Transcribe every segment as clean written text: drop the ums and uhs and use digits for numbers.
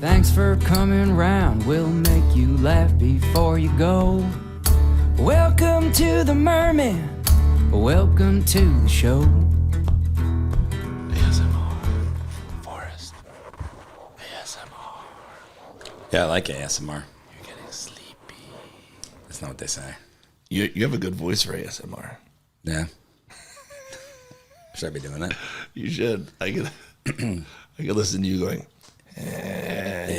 Thanks for coming round. We'll make you laugh before you go. Welcome to the Mermen. Welcome to the show. ASMR. Forrest. ASMR. Yeah, I like ASMR. You're getting sleepy. That's not what they say. You have a good voice for ASMR. Yeah. Should I be doing that? You should. I could listen to you going, you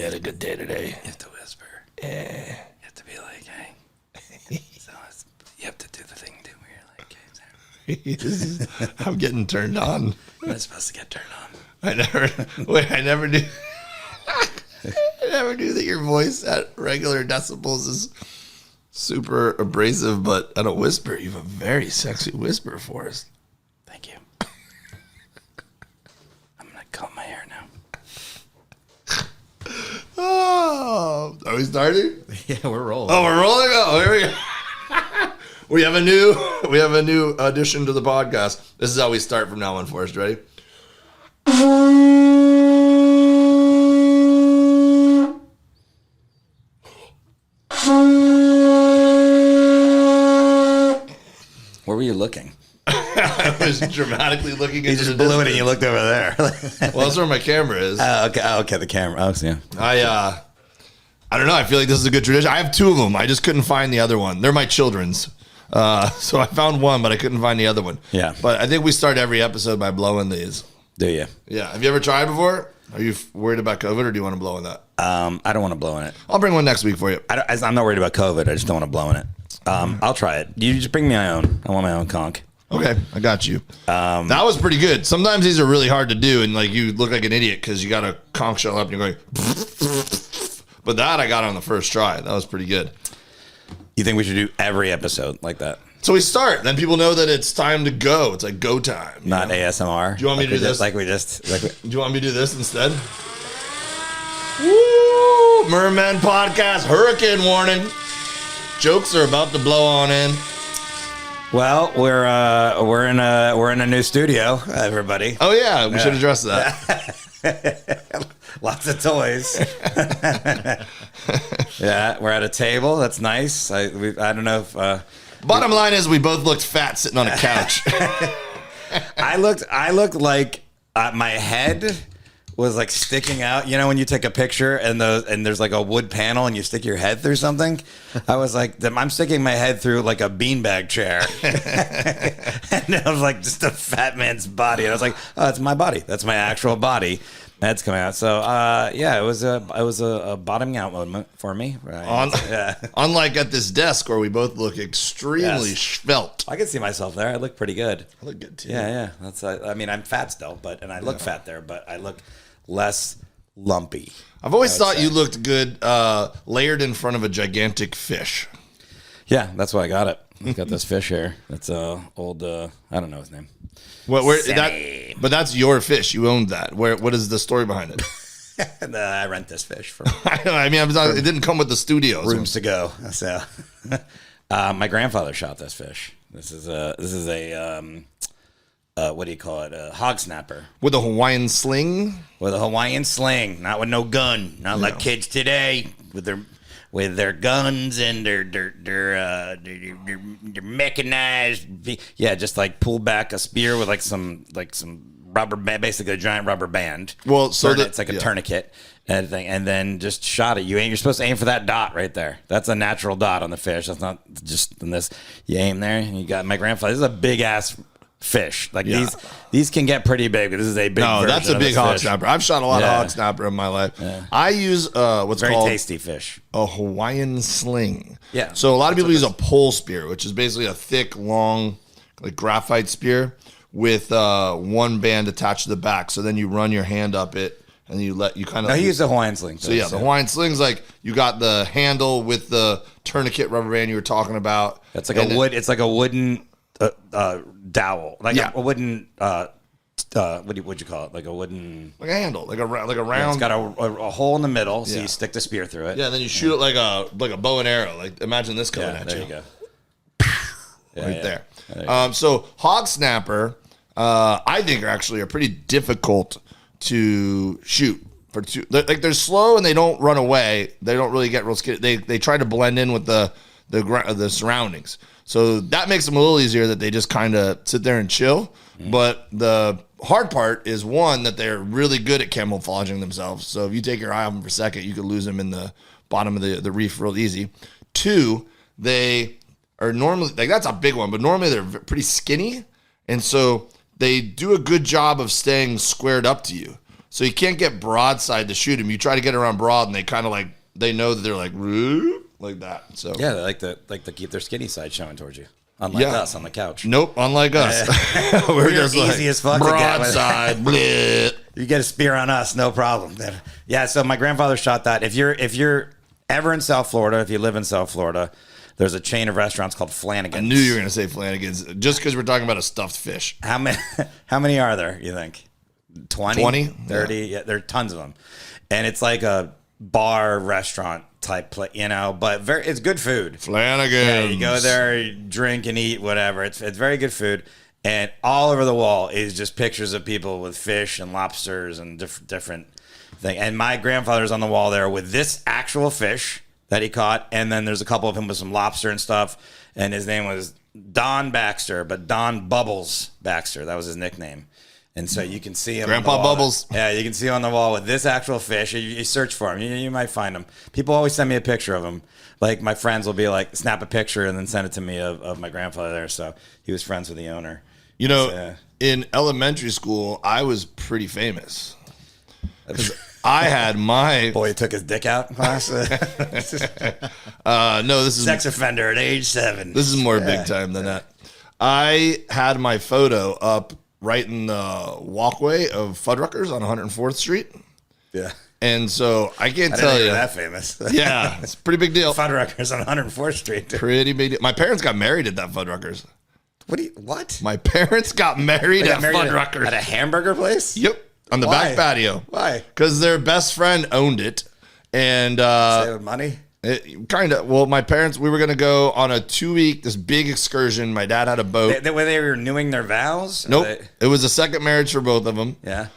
had a good day today. You have to whisper. You have to be like, hey. So you have to do the thing too where you're like, hey. I'm getting turned on. You're not supposed to get turned on. I never knew. I never knew that your voice at regular decibels is super abrasive, but at a whisper, you have a very sexy whisper, Forrest. Thank you. I'm going to comb my hair now. Oh, are we starting? Yeah, we're rolling. Oh, we're rolling. Oh, here we go. We have a new addition to the podcast. This is how we start from now on, Forrest. Ready? Where were you looking? I was dramatically looking into the blew it and you looked over there. Well, that's where my camera is. Okay, the camera. Oh, yeah. I don't know. I feel like this is a good tradition. I have two of them. I just couldn't find the other one. They're my children's. So I found one, but I couldn't find the other one. Yeah. But I think we start every episode by blowing these. Do you? Yeah. Have you ever tried before? Are you worried about COVID, or do you want to blow in that? I don't want to blow in it. I'll bring one next week for you. I'm not worried about COVID. I just don't want to blow in it. I'll try it. You just bring me my own. I want my own conch. Okay, I got you. That was pretty good. Sometimes these are really hard to do, and like you look like an idiot because you got a conch shell up and you're going. But that I got on the first try. That was pretty good. You think we should do every episode like that? So we start. Then people know that it's time to go. It's like go time. Not know? ASMR. Do you want me to do this? Do you want me to do this instead? Woo! Mermen podcast. Hurricane warning. Jokes are about to blow on in. Well, we're in a new studio, everybody. Oh yeah, we should address that. Lots of toys. Yeah, we're at a table. That's nice. I don't know if. Bottom line is, we both looked fat sitting on a couch. I looked like my head was like sticking out. You know when you take a picture and there's like a wood panel and you stick your head through something? I was like, I'm sticking my head through like a beanbag chair. And I was like just a fat man's body. And I was like, oh, that's my body. That's my actual body. That's coming out. So yeah, it was a bottoming out moment for me. Right? Unlike at this desk where we both look extremely svelte. I can see myself there. I look pretty good. I look good too. Yeah. That's. I mean, I'm fat still, and I look fat there, but I look less lumpy. I've always thought you looked good layered in front of a gigantic fish. Yeah, that's why I got it. I got this fish here. That's old. I don't know his name. But that's your fish. You owned that. What is the story behind it? I rent this fish for. I mean, it didn't come with the studio. Rooms to go. So, my grandfather shot this fish. This is a what do you call it? A hog snapper with a Hawaiian sling. With a Hawaiian sling, not with no gun. Not like kids today with their guns and their mechanized. Yeah, just like pull back a spear with like some rubber band, basically a giant rubber band. Well, so it's like a tourniquet and thing, and then just shot it. You're supposed to aim for that dot right there. That's a natural dot on the fish. That's not just in this. You aim there, and you got my grandfather. This is a big ass fish. Like these can get pretty big. But this is a big. No, that's a big hog snapper. I've shot a lot of hog snapper in my life. Yeah. I use what's very called tasty fish. A Hawaiian sling. Yeah. So a lot of people use a pole spear, which is basically a thick, long, like graphite spear with one band attached to the back. So then you run your hand up it, and you kind of. No, he used a Hawaiian sling. So yeah, the Hawaiian sling's like you got the handle with the tourniquet rubber band you were talking about. It's like It's like a wooden dowel, like a wooden. What'd you call it? Like a wooden, like a handle, like a round. Yeah, it's got a hole in the middle, so you stick the spear through it. Yeah, and then you shoot it like a bow and arrow. Like imagine this coming at you. There you go. Right there. So hog snapper, I think are pretty difficult to shoot for two. They're slow and they don't run away. They don't really get real skinny. They try to blend in with the surroundings. So that makes them a little easier that they just kind of sit there and chill. But the hard part is, one, that they're really good at camouflaging themselves. So if you take your eye off them for a second, you could lose them in the bottom of the reef real easy. Two, they are normally, like, that's a big one, but normally they're pretty skinny. And so they do a good job of staying squared up to you. So you can't get broadside to shoot them. You try to get around broad and they kind of like, they know that they're like that. So yeah, they like to keep their skinny side showing towards you. Unlike us on the couch. Nope, unlike us. We're just easy as fuck broadside. You get a spear on us, no problem. Yeah, so my grandfather shot that. If you're ever in South Florida, if you live in South Florida, there's a chain of restaurants called Flanagan's. I knew you were going to say Flanagan's just because we're talking about a stuffed fish. How many are there, you think? 20? 30? Yeah, there are tons of them. And it's like a bar restaurant type place, but it's good food. Flanagan's. Yeah, you go there, you drink and eat, whatever. It's very good food. And all over the wall is just pictures of people with fish and lobsters and different things. And my grandfather's on the wall there with this actual fish that he caught. And then there's a couple of him with some lobster and stuff. And his name was Don Baxter, but Don Bubbles Baxter. That was his nickname. And so you can see him. Grandpa Bubbles. Yeah, you can see him on the wall with this actual fish. You search for him. You might find him. People always send me a picture of him. Like, my friends will be like, snap a picture and then send it to me of my grandfather there. So he was friends with the owner. In elementary school, I was pretty famous. I had my... Boy, he took his dick out in class? No, this is... Sex offender at age 7. This is more big time than that. I had my photo up right in the walkway of Fuddruckers on 104th Street. Yeah. And so I can't tell you. That famous. Yeah, it's a pretty big deal. Fuddruckers on 104th Street. Pretty big deal. My parents got married at that Fuddruckers. What? My parents got married at Fuddruckers. At a hamburger place? Yep. On the back patio. Why? Because their best friend owned it. And saving money? Kind of. Well, my parents, we were going to go on a 2-week, this big excursion. My dad had a boat. They were renewing their vows? Nope. It was a second marriage for both of them. Yeah.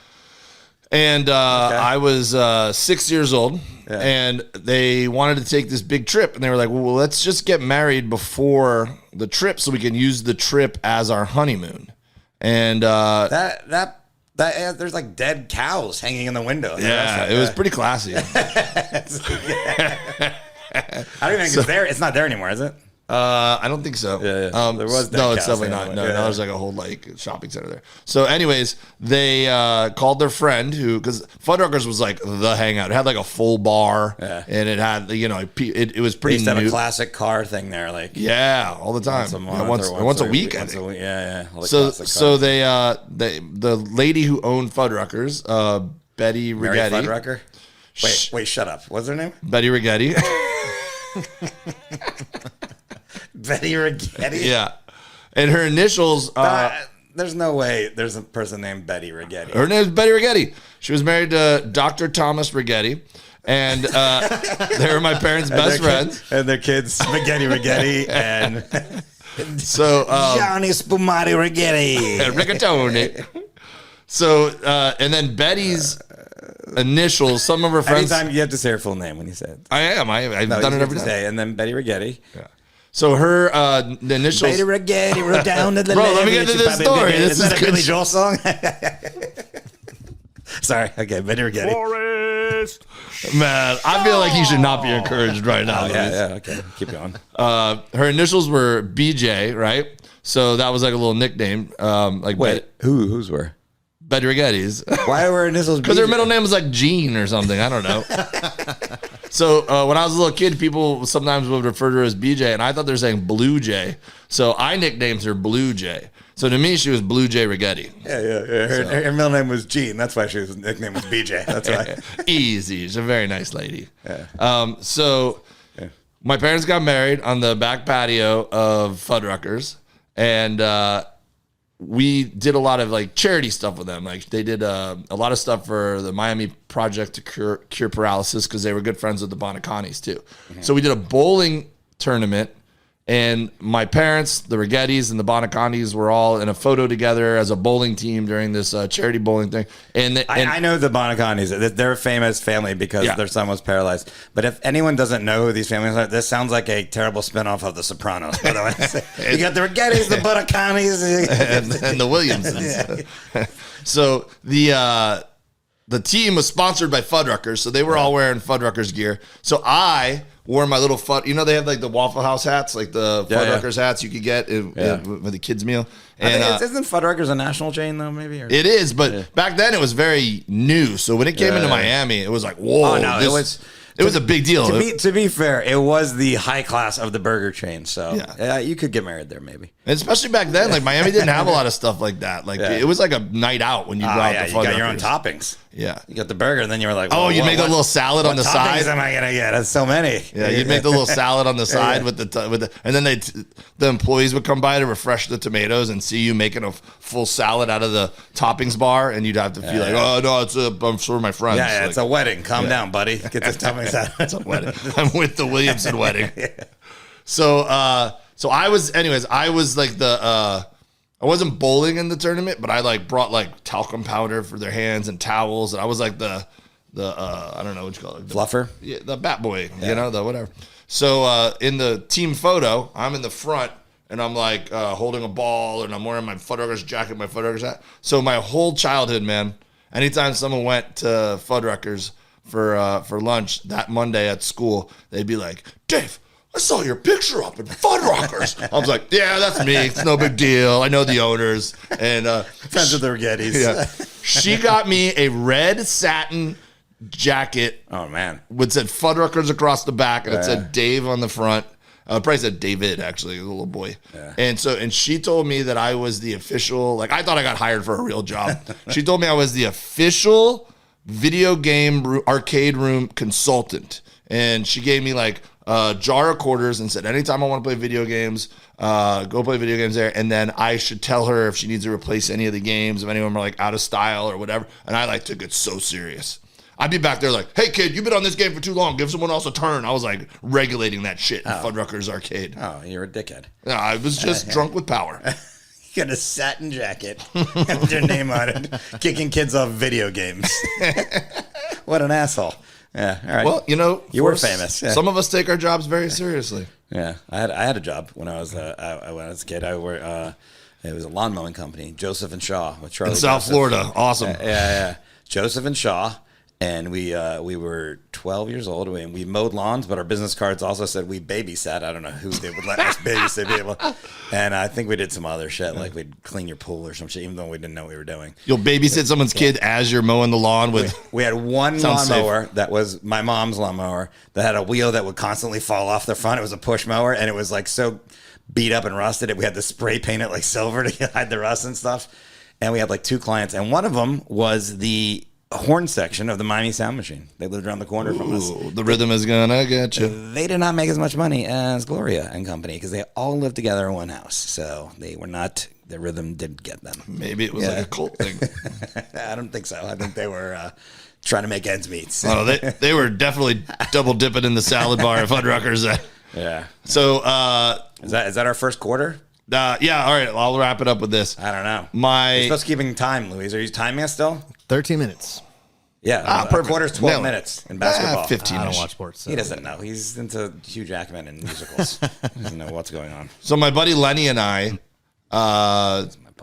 And I was 6 years old, and they wanted to take this big trip. And they were like, well, let's just get married before the trip so we can use the trip as our honeymoon. And there's like dead cows hanging in the window. Yeah, it was pretty classy. I don't even think it's there. It's not there anymore, is it? I don't think so. Yeah. There was no, it's definitely not. No, now there's like a whole like shopping center there. So, anyways, they called their friend because Fuddruckers was like the hangout. It had like a full bar, and it had it was pretty. They used to have a classic car thing there, like all the time. Once a week. Yeah. So the lady who owned Fuddruckers, Betty Rigetti. Mary Fuddrucker. Wait, shut up. What's her name? Betty Rigetti. Betty Rigetti? Yeah. And her initials... there's no way there's a person named Betty Rigetti. Her name is Betty Rigetti. She was married to Dr. Thomas Rigetti. And they were my parents' best friends. And their kids, Spaghetti Rigetti and... So... Johnny Spumati Rigetti. Rigatoni. So, and then Betty's... initials, some of her friends. Anytime you have to say her full name when you say it. I am. I've done it every time. And then Betty Rigetti. Yeah. So her the initials. Betty Rigetti wrote down the Bro, let me get to this story. Is that a Billy Joel song? Sorry. Okay, Betty Rigetti. Forrest. Man, I feel like you should not be encouraged right now. Yeah. Okay, keep going. Her initials were BJ, right? So that was like a little nickname. Whose were? Betty Rigetti's. Why were her initials? Because her middle name was like Jean or something. I don't know. So when I was a little kid, people sometimes would refer to her as BJ, and I thought they were saying Blue Jay. So I nicknamed her Blue Jay. So to me, she was Blue Jay Rigetti. Yeah. Her middle name was Jean. That's why her nickname was BJ. That's why. Easy. She's a very nice lady. Yeah. My parents got married on the back patio of Fuddruckers, and we did a lot of like charity stuff with them. Like they did a lot of stuff for the Miami Project to cure paralysis because they were good friends with the Bonacanis too. Mm-hmm. So we did a bowling tournament And my parents, the Rigettis and the Bonacondis, were all in a photo together as a bowling team during this charity bowling thing. And I know the Bonacondis. They're a famous family because their son was paralyzed. But if anyone doesn't know who these families are, this sounds like a terrible spinoff of The Sopranos. By the way, you got the Rigettis, the Bonacondis, and the Williamsons. So the team was sponsored by Fuddruckers, so they were all wearing Fuddruckers gear. So I wore my little they have like the Waffle House hats, like the Fuddruckers hats you could get with the kids' meal. And isn't Fuddruckers a national chain though? Maybe it is, but back then it was very new. So when it came into Miami, it was like, whoa! Oh, no, it was a big deal. To be fair, it was the high class of the burger chain. So you could get married there, maybe. And especially back then, like Miami didn't have a lot of stuff like that. Like it was like a night out when you brought the Fuddruckers. You got your own toppings. Yeah, you got the burger, and then you were like, you make a little salad on the side. What am I gonna get? That's so many. Yeah, you'd make the little salad on the side with the, and then the employees would come by to refresh the tomatoes and see you making a full salad out of the toppings bar, and you'd have to feel like, oh no, I'm for my friends. Yeah, like, it's a wedding. Calm down, buddy. Get the toppings out. It's a wedding. I'm with the Williamson wedding. So I was like I wasn't bowling in the tournament, but I like brought like talcum powder for their hands and towels, and I was like the I don't know what you call it, fluffer, the bat boy, the whatever. So in the team photo, I'm in the front, and I'm like holding a ball, and I'm wearing my Fuddruckers jacket, my Fuddruckers hat. So my whole childhood, man, anytime someone went to Fuddruckers for lunch that Monday at school, they'd be like, Dave, I saw your picture up in Fuddruckers. I was like, yeah, that's me. It's no big deal. I know the owners. And friends with the Rigettis. Yeah. She got me a red satin jacket. Oh, man. Which said Fuddruckers across the back, and it said Dave on the front. Probably said David, actually, the little boy. Yeah. And she told me that I was the official, like, I thought I got hired for a real job. She told me I was the official video game arcade room consultant. And she gave me like a jar of quarters and said, anytime I want to play video games, go play video games there. And then I should tell her if she needs to replace any of the games, if any of them are like out of style or whatever. And I like took it so serious. I'd be back there like, hey kid, you've been on this game for too long. Give someone else a turn. I was like regulating that shit in Fuddruckers arcade. Oh, you're a dickhead. Yeah, I was just drunk with power. You got a satin jacket with your name on it, kicking kids off video games. What an asshole. Yeah, all right. Well, you were famous. Yeah. Some of us take our jobs very seriously. Yeah, I had a job when I was a kid. It was a lawn mowing company, Joseph and Shaw, with Charlie. In South Florida, awesome. Yeah. Joseph and Shaw, and we were 12 years old, and we mowed lawns, but our business cards also said we babysat. I don't know who they would let us babysit people, and I think we did some other shit, like we'd clean your pool or some shit, even though we didn't know what we were doing. You'll babysit someone's kid as you're mowing the lawn with. We had one lawnmower that was my mom's lawnmower that had a wheel that would constantly fall off the front. It was a push mower, and it was like so beat up and rusted. We had to spray paint it like silver to hide the rust and stuff. And we had like 2 clients, and one of them was the horn section of the Miami Sound Machine. They lived around the corner from us. The rhythm is gonna get you. They did not make as much money as Gloria and company because they all lived together in one house. So they were not, the rhythm didn't get them. Maybe it was like a cult thing. I don't think so. I think they were trying to make ends meet. So. Oh, they were definitely double dipping in the salad bar at Fuddruckers. Yeah. So is that our first quarter? Yeah, all right. I'll wrap it up with this. I don't know. You're supposed to keeping time, Louise. Are you timing us still? 13 minutes. Yeah, a quarter's 12 minutes in basketball. 15. I don't watch sports. So. He doesn't know. He's into Hugh Jackman and musicals. He doesn't know what's going on. So my buddy Lenny and I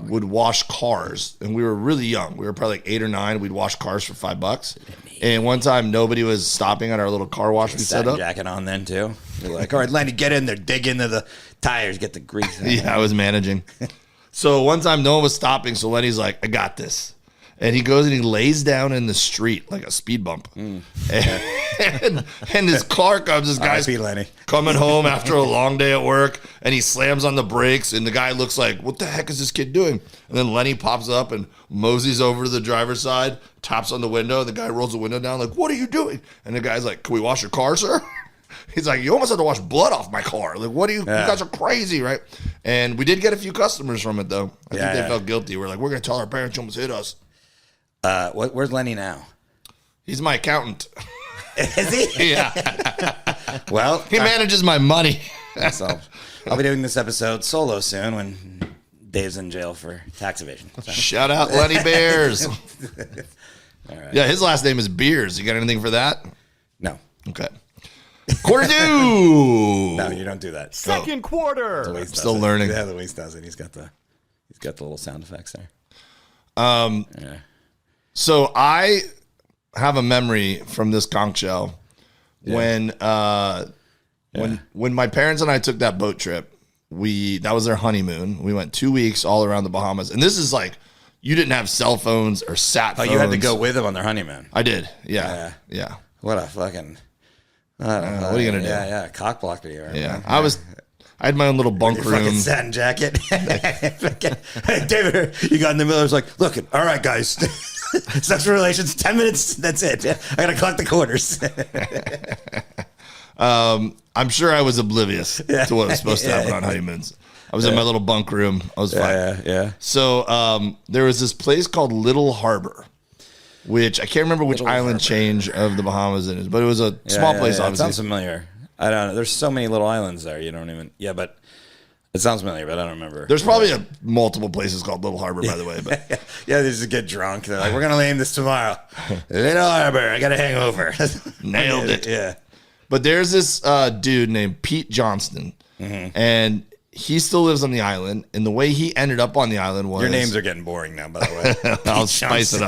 would wash cars, and we were really young. We were probably like 8 or 9. We'd wash cars for $5. And one time, nobody was stopping at our little car wash we set up. Jacket on then too. You're like, all right, Lenny, get in there, dig into the tires, get the grease. Yeah, I was managing. So one time, no one was stopping. So Lenny's like, I got this. And he goes and he lays down in the street like a speed bump. And his car comes, this guy's coming home after a long day at work, and he slams on the brakes, and the guy looks like, what the heck is this kid doing? And then Lenny pops up and moseys over to the driver's side, taps on the window, and the guy rolls the window down like, what are you doing? And the guy's like, can we wash your car, sir? He's like, you almost had to wash blood off my car. Like, what are you? You guys are crazy, right? And we did get a few customers from it, though. I think they felt guilty. We're like, we're going to tell our parents you almost hit us. Where's Lenny now? He's my accountant. Is he? Yeah. Well, he manages my money. So I'll be doing this episode solo soon when Dave's in jail for tax evasion. So. Shout out Lenny Bears. All right. Yeah, his last name is Beers. You got anything for that? No. Okay. Quarter two. No, you don't do that. Second quarter. I'm still learning. Yeah, the Waste does it. He's got the little sound effects there. Yeah. So I have a memory from this conch shell when my parents and I took that boat trip. That was their honeymoon. We went 2 weeks all around the Bahamas, and this is like you didn't have cell phones or sat phones. Oh, you had to go with them on their honeymoon. I did. Yeah. What a fucking. What are you gonna do? Yeah. Cock blocked you. Yeah. I had my own little bunk Your room. fucking satin jacket. Hey, David, you got in the middle. I was like, look, all right, guys. Sexual relations, 10 minutes. That's it. I got to collect the quarters. I'm sure I was oblivious to what was supposed to happen on honeymoons. I was in my little bunk room. I was fine. Yeah. So there was this place called Little Harbor, which I can't remember which island change of the Bahamas it is, but it was a small place, It obviously. sounds familiar. I don't know. There's so many little islands there. You don't even. Yeah, but it sounds familiar, but I don't remember. There's probably multiple places called Little Harbor, by the way. But yeah, they just get drunk. They're like, we're going to name this tomorrow. Little Harbor. I got a hangover. Nailed it. Yeah. But there's this dude named Pete Johnston, and he still lives on the island. And the way he ended up on the island was... Your names are getting boring now, by the way. I'll spice it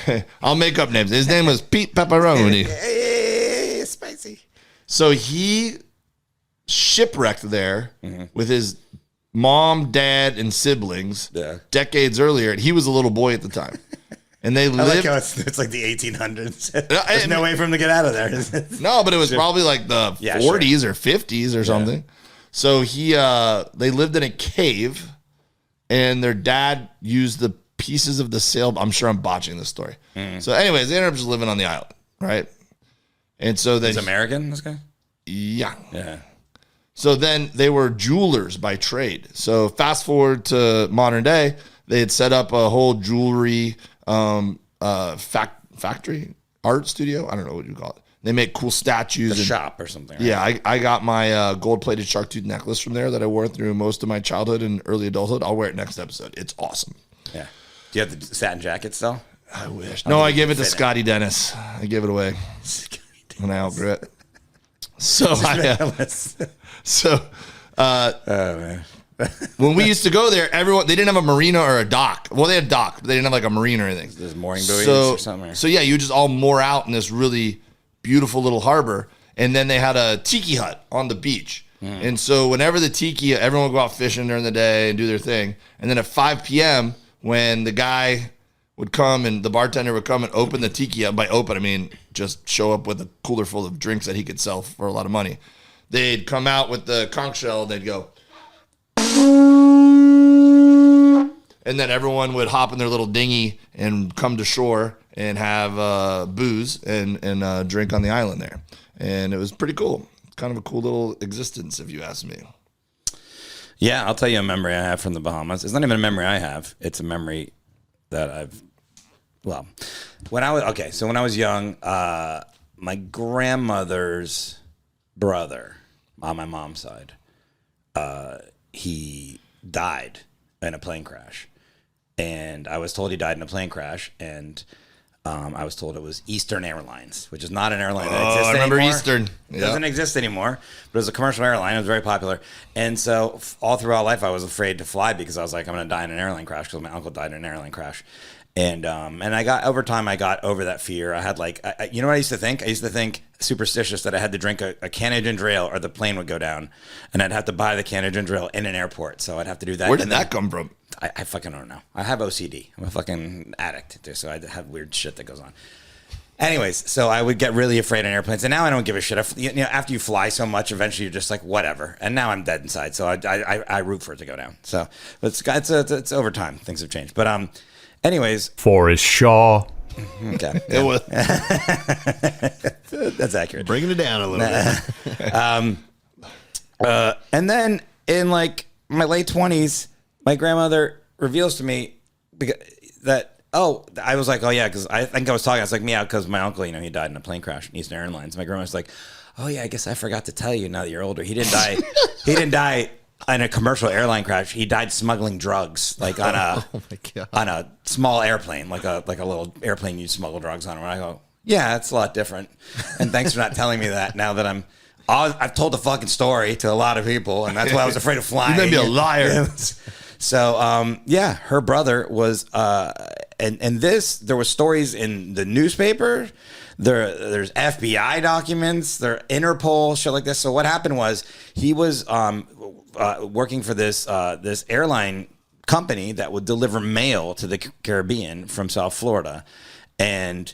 up. I'll make up names. His name was Pete Pepperoni. Hey, spicy. So he shipwrecked there with his mom, dad, and siblings decades earlier. And he was a little boy at the time. And they lived... I like how it's like the 1800s. There's no way for him to get out of there. No, but it was probably like the 40s or 50s or something. So they lived in a cave, and their dad used the pieces of the sail. I'm sure I'm botching this story. So anyways, they ended up just living on the island, right? And so He's American, this guy? Yeah. So then they were jewelers by trade. So fast forward to modern day, they had set up a whole jewelry factory, art studio. I don't know what you call it. They make cool statues. Shop or something. Right? Yeah, I got my gold-plated shark tooth necklace from there that I wore through most of my childhood and early adulthood. I'll wear it next episode. It's awesome. Yeah. Do you have the satin jacket still? I wish. No, I gave it to Scotty Dennis. I gave it away when I outgrew it. So Oh, man. when we used to go there, they didn't have a marina or a dock. Well, they had a dock, but they didn't have like a marina or anything. There's mooring buoys or something. So yeah, you just all moor out in this really beautiful little harbor, and then they had a tiki hut on the beach. And so whenever everyone would go out fishing during the day and do their thing, and then at 5 p.m. when the guy would come and the bartender would come and open the tiki hut, by open I mean just show up with a cooler full of drinks that he could sell for a lot of money. They'd come out with the conch shell, they'd go, and then everyone would hop in their little dinghy and come to shore and have booze and drink on the island there. And it was pretty cool. Kind of a cool little existence, if you ask me. Yeah, I'll tell you a memory I have from the Bahamas. It's not even a memory I have. It's a memory that when I was young, my grandmother's brother on my mom's side, he died in a plane crash. And I was told he died in a plane crash, and I was told it was Eastern Airlines, which is not an airline that exists anymore. I remember Eastern. It doesn't exist anymore, but it was a commercial airline. It was very popular. And so all throughout life, I was afraid to fly because I was like, I'm going to die in an airline crash because my uncle died in an airline crash. And I got over that fear. I had you know what I used to think? I used to think superstitious that I had to drink a Canadian Ale or the plane would go down, and I'd have to buy the Canadian Ale in an airport. So I'd have to do that. Where did that come from? I fucking don't know. I have OCD. I'm a fucking addict, so I have weird shit that goes on. Anyways, so I would get really afraid on airplanes, and now I don't give a shit. After you fly so much, eventually you're just like, whatever. And now I'm dead inside, so I root for it to go down. So it's over time. Things have changed, but anyways, Forrest Shaw. Okay, It was. that's accurate. Bringing it down a little bit. And then in like my late 20s, my grandmother reveals to me that I was like, oh yeah, because I think I was talking. I was like, yeah, because my uncle, he died in a plane crash in Eastern Airlines. My grandma was like, oh yeah, I guess I forgot to tell you now that you're older. He didn't die. He didn't die in a commercial airline crash. He died smuggling drugs, like on a on a small airplane, like a little airplane you smuggle drugs on. Where I go, yeah, it's a lot different. And thanks for not telling me that. Now that I've told the fucking story to a lot of people, and that's why I was afraid of flying. You may be a liar. So, yeah, her brother was, and there was stories in the newspaper. There's FBI documents, there Interpol, shit like this. So what happened was he was working for this airline company that would deliver mail to the Caribbean from South Florida, and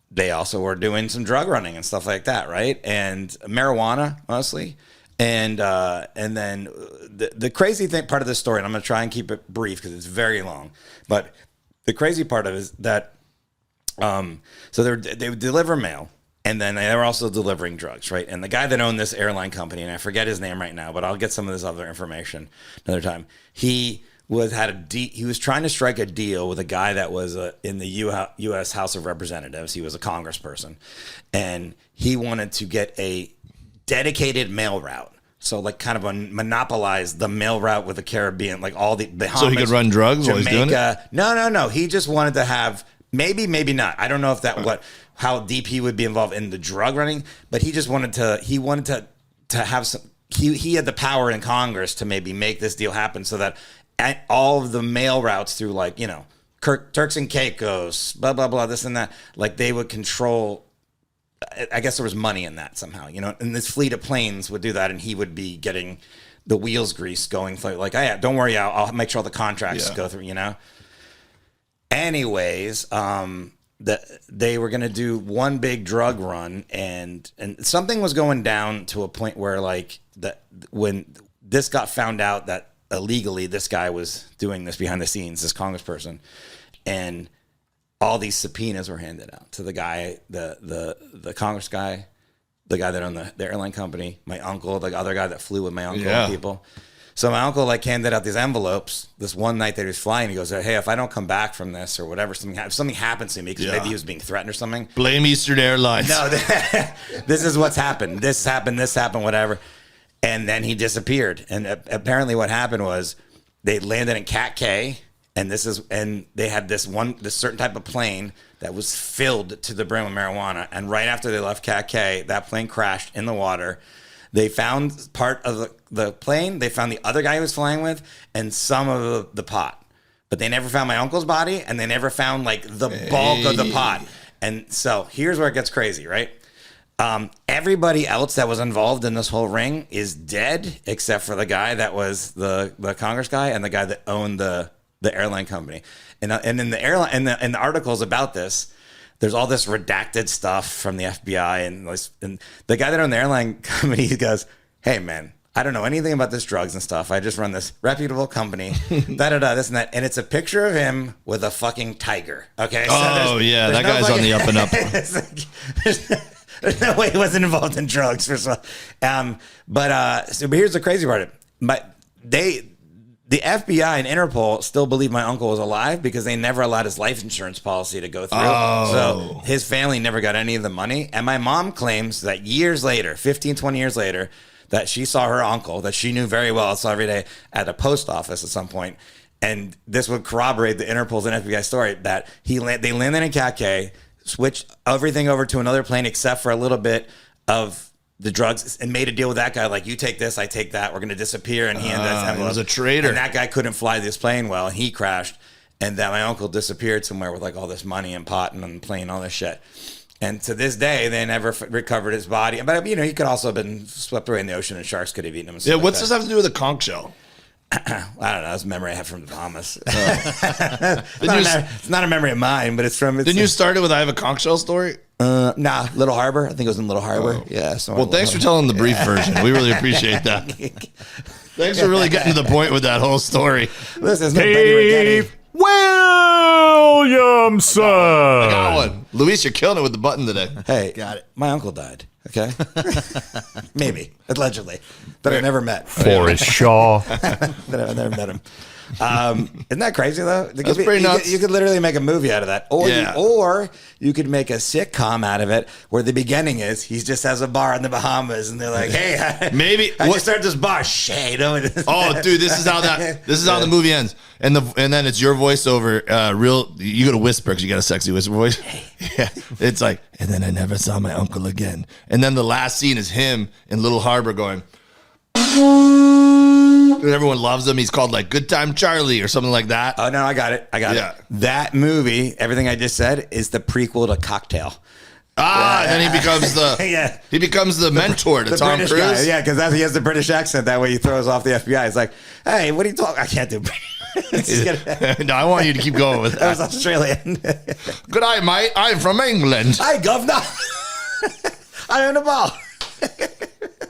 they also were doing some drug running and stuff like that, right? And marijuana mostly. And then the crazy part of this story, and I'm going to try and keep it brief because it's very long, but the crazy part of it is that so they would deliver mail, and then they were also delivering drugs, right? And the guy that owned this airline company, and I forget his name right now, but I'll get some of this other information another time. He was trying to strike a deal with a guy that was in the U.S. House of Representatives. He was a congressperson, and he wanted to get a dedicated mail route. So like kind of monopolize the mail route with the Caribbean, like all the Bahamas. So he could run drugs Jamaica. while he's doing it? No. He just wanted to have maybe not. I don't know if how deep he would be involved in the drug running, but he just wanted to have some. He had the power in Congress to maybe make this deal happen so that all of the mail routes through Turks and Caicos, blah blah blah, this and that, like they would control. I guess there was money in that somehow, and this fleet of planes would do that, and he would be getting the wheels greased going through, like, oh yeah, don't worry, I'll make sure all the contracts go through, Anyways, they were going to do one big drug run, and something was going down to a point where when this got found out that illegally this guy was doing this behind the scenes, this congressperson, and all these subpoenas were handed out to the guy, the Congress guy, the guy that owned the airline company, my uncle, the other guy that flew with my uncle and people. So my uncle handed out these envelopes this one night that he was flying. He goes, hey, if I don't come back from this or whatever, if something happens to me, because maybe he was being threatened or something. Blame Eastern Airlines. No, this is what's happened. This happened, whatever. And then he disappeared. And apparently what happened was they landed in Cat K. And they had this certain type of plane that was filled to the brim with marijuana. And right after they left Cat K, that plane crashed in the water. They found part of the plane. They found the other guy he was flying with and some of the pot. But they never found my uncle's body, and they never found the bulk of the pot. And so here's where it gets crazy, right? Everybody else that was involved in this whole ring is dead, except for the guy that was the Congress guy and the guy that owned the airline company. And in the airline and the articles about this, there's all this redacted stuff from the FBI and the guy that owned the airline company, he goes, hey man, I don't know anything about this drugs and stuff. I just run this reputable company, this and that. And it's a picture of him with a fucking tiger. Okay. So that guy's on the up and up. There's no way he wasn't involved in drugs for so. But here's the crazy part. The FBI and Interpol still believe my uncle was alive because they never allowed his life insurance policy to go through. Oh. So his family never got any of the money. And my mom claims that years later, 15, 20 years later, that she saw her uncle, that she knew very well, saw every day at a post office at some point. And this would corroborate the Interpol's and FBI story that they landed in Cat K, switched everything over to another plane except for a little bit of the drugs, and made a deal with that guy, like, you take this, I take that, we're going to disappear. And he was a traitor. And that guy couldn't fly this plane well, and he crashed. And that my uncle disappeared somewhere with all this money and pot and on the plane, all this shit. And to this day, they never recovered his body. But, he could also have been swept away in the ocean, and sharks could have eaten him. Yeah, what's this have to do with a conch shell? I don't know. It's a memory I have from the Bahamas. It's not a memory of mine, but it's from... Didn't you start it with I have a conch shell story? Nah, Little Harbor. I think it was in Little Harbor. Yeah. Well, thanks for telling the brief version. We really appreciate that. Thanks for really getting to the point with that whole story. Listen, it's not Betty Rigetti. Williamson. I got one. Luis, you're killing it with the button today. Hey, got it. My uncle died. Okay, maybe allegedly, but I never met Forrest Shaw. I never met him. Isn't that crazy though? That's pretty nuts. You could literally make a movie out of that, or you could make a sitcom out of it where the beginning is he just has a bar in the Bahamas, and they're like, "Hey, maybe I just start this bar." Shade. Oh, dude, this is how the movie ends, and then it's your voiceover. You got to whisper because you got a sexy whisper voice. Yeah, it's like, and then I never saw my uncle again, and then the last scene is him in Little Harbor going. And everyone loves him. He's called like Good Time Charlie or something like that. Oh no, I got it. That movie, everything I just said, is the prequel to Cocktail. And then he becomes he becomes the mentor to Tom British Cruise. Guy. Yeah, because he has the British accent. That way he throws off the FBI. He's like, "Hey, what are you talking? I can't do." No, I want you to keep going with that. That was Australian. Good day, mate. I'm from England. Hi, governor. I own a bar.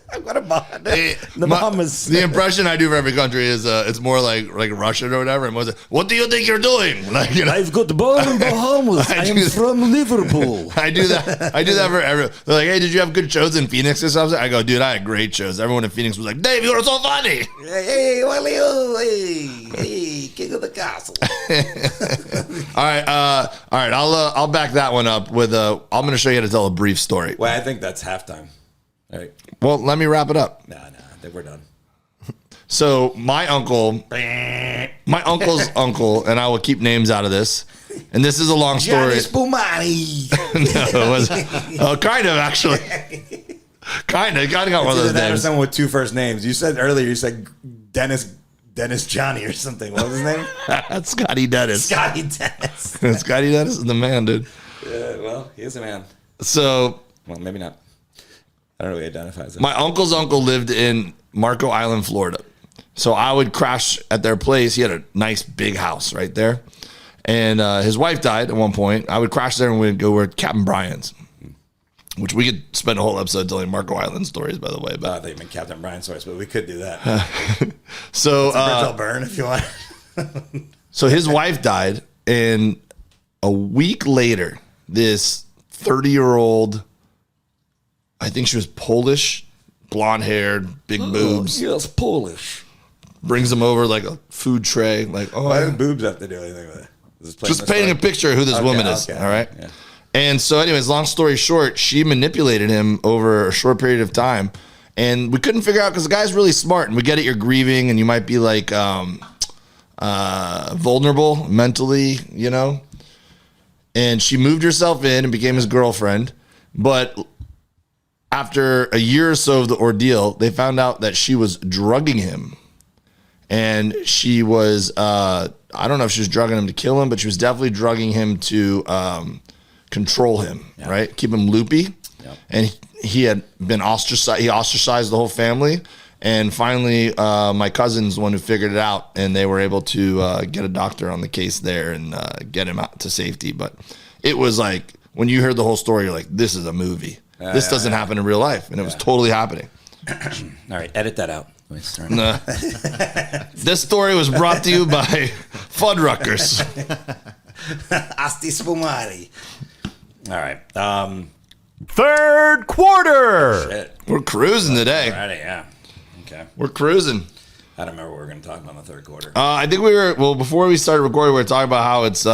I've got a bar. The Bahamas. The impression I do for every country is it's more like Russian or whatever. And what do you think you're doing? Like, I've got the bar in Bahamas. I am from Liverpool. I do that for everyone. They're like, hey, did you have good shows in Phoenix or something? I go, dude, I had great shows. Everyone in Phoenix was like, Dave, you're so funny. Hey, hey, king of the castle. All right. I'll back that one up with I'm going to show you how to tell a brief story. Well, I think that's halftime. All right. Well, let me wrap it up. No, I think we're done. So my uncle's uncle, and I will keep names out of this. And this is a long story. Johnny Spumani. No, it was kind of actually. Kind of got one of those names. Someone with two first names. You said earlier. You said Dennis Johnny or something. What was his name? That's Scotty Dennis. Scotty Dennis. Scotty Dennis is the man, dude. Well, he is a man. So, well, maybe not. I don't really identify as that. My uncle's uncle lived in Marco Island, Florida. So I would crash at their place. He had a nice big house right there. And his wife died at one point. I would crash there and we'd go over to Captain Brian's, which we could spend a whole episode telling Marco Island stories, by the way. But I think you meant Captain Brian's stories, but we could do that. So I'll burn if you want. So his wife died, and a week later, this 30-year-old, I think she was Polish, blonde-haired, big boobs. Yes, Polish. Brings him over like a food tray. Like, why do boobs have to do anything with it? Just painting a picture of who this woman is. All right. Yeah. And so, anyways, long story short, she manipulated him over a short period of time, and we couldn't figure out because the guy's really smart. And we get it, you're grieving, and you might be like vulnerable mentally, you know. And she moved herself in and became his girlfriend, but after a year or so of the ordeal, they found out that she was drugging him. And she was, I don't know if she was drugging him to kill him, but she was definitely drugging him to control him, right? Keep him loopy. Yep. And he had been ostracized. He ostracized the whole family. And finally, my cousin's the one who figured it out, and they were able to get a doctor on the case there and get him out to safety. But it was like, when you heard the whole story, you're like, this is a movie. This doesn't happen in real life. And it was totally happening. All right, edit that out. This story was brought to you by Fuddruckers. Asti Spumari. All right. Third quarter. Shit. We're cruising today. Alrighty, yeah. Okay. We're cruising. I don't remember what we were going to talk about in the third quarter. I think before we started recording, we were talking about how it's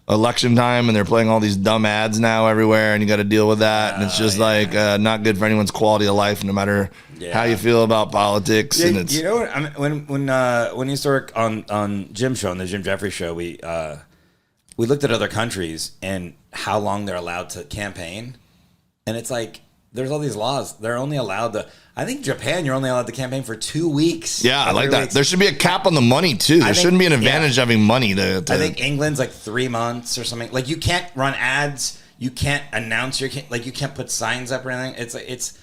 election time and they're playing all these dumb ads now everywhere, and you got to deal with that. And it's just not good for anyone's quality of life, no matter how you feel about politics. Yeah, and it's, you know what? I mean, when you used to work on Jim's show, on the Jim Jeffries show, we looked at other countries and how long they're allowed to campaign, and it's like there's all these laws. They're only allowed to. I think Japan, you're only allowed to campaign for 2 weeks. Yeah, I like that. There should be a cap on the money too. There shouldn't be an advantage having money to. I think England's like 3 months or something. Like you can't run ads. You can't announce you can't put signs up or anything. It's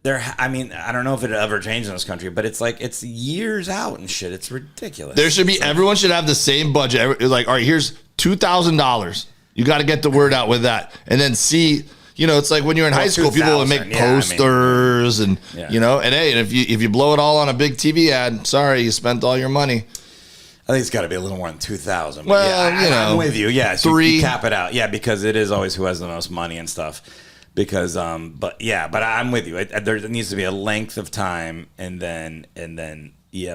there. I mean, I don't know if it ever changed in this country, but it's like it's years out and shit. It's ridiculous. There should be everyone should have the same budget. Like, all right, here's $2,000. You got to get the word out with that, and then see. You know, it's like when you're in high school, people would make posters and if you blow it all on a big TV ad, sorry, you spent all your money. I think it's got to be a little more than 2,000. Well, I'm with you. Yeah, so 3. you cap it out. Yeah, because it is always who has the most money and stuff. Because, but I'm with you. There needs to be a length of time, and then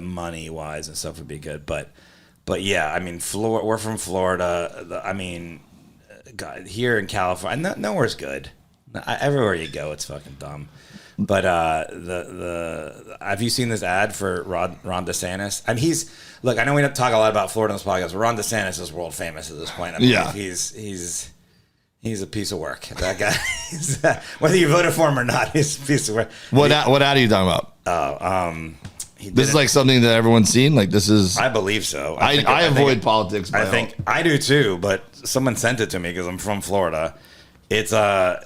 money wise and stuff would be good. But yeah, I mean, we're from Florida. I mean, God, here in California, nowhere's good. Everywhere you go, it's fucking dumb. But have you seen this ad for Ron DeSantis? I mean, look. I know we don't talk a lot about Florida on this podcast, but Ron DeSantis is world famous at this point. I mean, he's a piece of work. That guy, whether you voted for him or not, he's a piece of work. What ad are you talking about? This is like something that everyone's seen. Like this is. I believe so. I avoid politics. I think I do too, but someone sent it to me because I'm from Florida. It's him.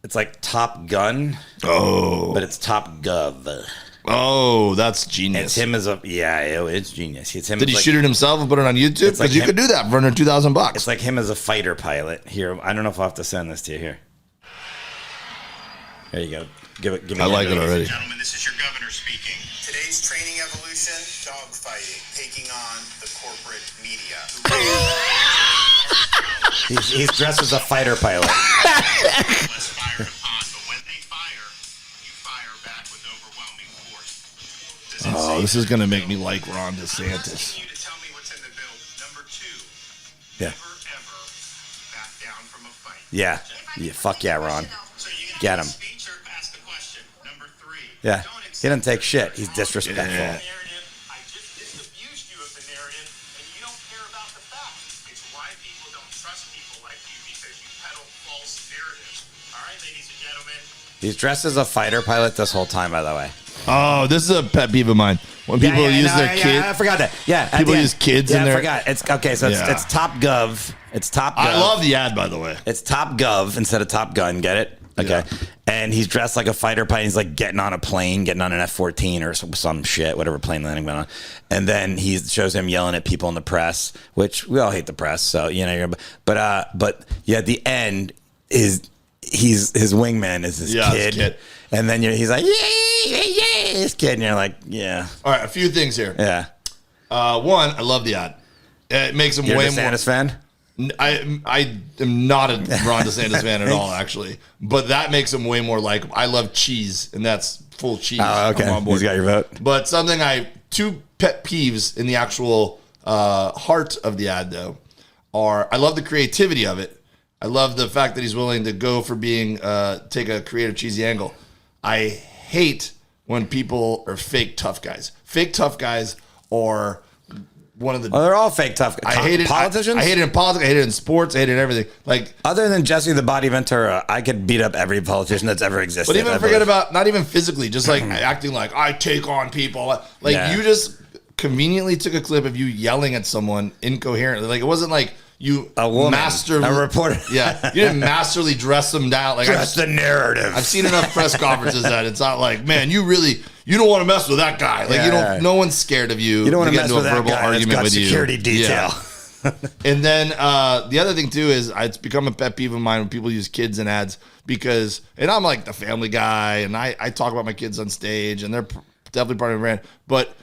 It's like Top Gun. Oh, but it's Top Gov. Oh, that's genius. It's him it's genius. It's him. Did he shoot it himself and put it on YouTube? Because you could do that for under $2,000. It's like him as a fighter pilot. Here, I don't know if I'll have to send this to you. Here you go. Give me. I like it already. Gentlemen, this is your governor speaking. Today's training evolution: dogfighting, taking on the corporate media. He's dressed as a fighter pilot. Less fired upon, but when they fire, you fire back with overwhelming force. Oh, this is gonna make me like Ron DeSantis. You to tell me what's in the bill. Number 2. Yeah. Never ever back down from a fight. Yeah. Fuck yeah, Ron. So you can Get him. Speech or ask the question. Number 3. Yeah. He doesn't take shit. He's disrespectful. Yeah. I just disabused you of the narrative, and you don't care about the facts. It's why people don't trust people like you, because you peddle false narratives. All right, ladies and gentlemen. He's dressed as a fighter pilot this whole time, by the way. Oh, this is a pet peeve of mine. When people use their kids. I forgot that. Yeah. People use kids in there. their. I forgot. It's okay. So it's Top Gov. It's Top Gov. I love the ad, by the way. It's Top Gov instead of Top Gun. Get it? Okay. Yeah. And he's dressed like a fighter pilot. He's like getting on a plane, getting on an F-14 or some shit, whatever plane landing went on. And then he shows him yelling at people in the press, which we all hate the press. So, you know, but yeah, at the end his wingman is this kid. And then he's like, yeah, this kid. And you're like, yeah. All right, a few things here. Yeah. One, I love the ad. It makes him You're way a DeSantis fan? I am not a Ron DeSantis fan at all, actually. But that makes him way more likable. I love cheese, and that's full cheese. Oh, okay. I'm on board. He's got your vote. But two pet peeves in the actual heart of the ad, though, are I love the creativity of it. I love the fact that he's willing to go for take a creative, cheesy angle. I hate when people are fake tough guys. Fake tough guys are one of the. Oh, they're all fake tough guys. I hate it. Politicians? I hate it in politics. I hate it in sports. I hate it in everything. Like, other than Jesse the Body Ventura, I could beat up every politician that's ever existed. but even forget about not even physically, just like acting like I take on people. Like you just conveniently took a clip of you yelling at someone incoherently. Like it wasn't like. You a woman, a reporter. Yeah, you didn't masterly dress them down. Like dress the narrative. I've seen enough press conferences that it's not like, man, you don't want to mess with that guy. Like you don't. No one's scared of you. You don't want to get mess into with a verbal that guy argument with you. Security detail. Yeah. And then the other thing too is it's become a pet peeve of mine when people use kids in ads because, and I'm like the family guy, and I talk about my kids on stage, and they're definitely part of the brand. But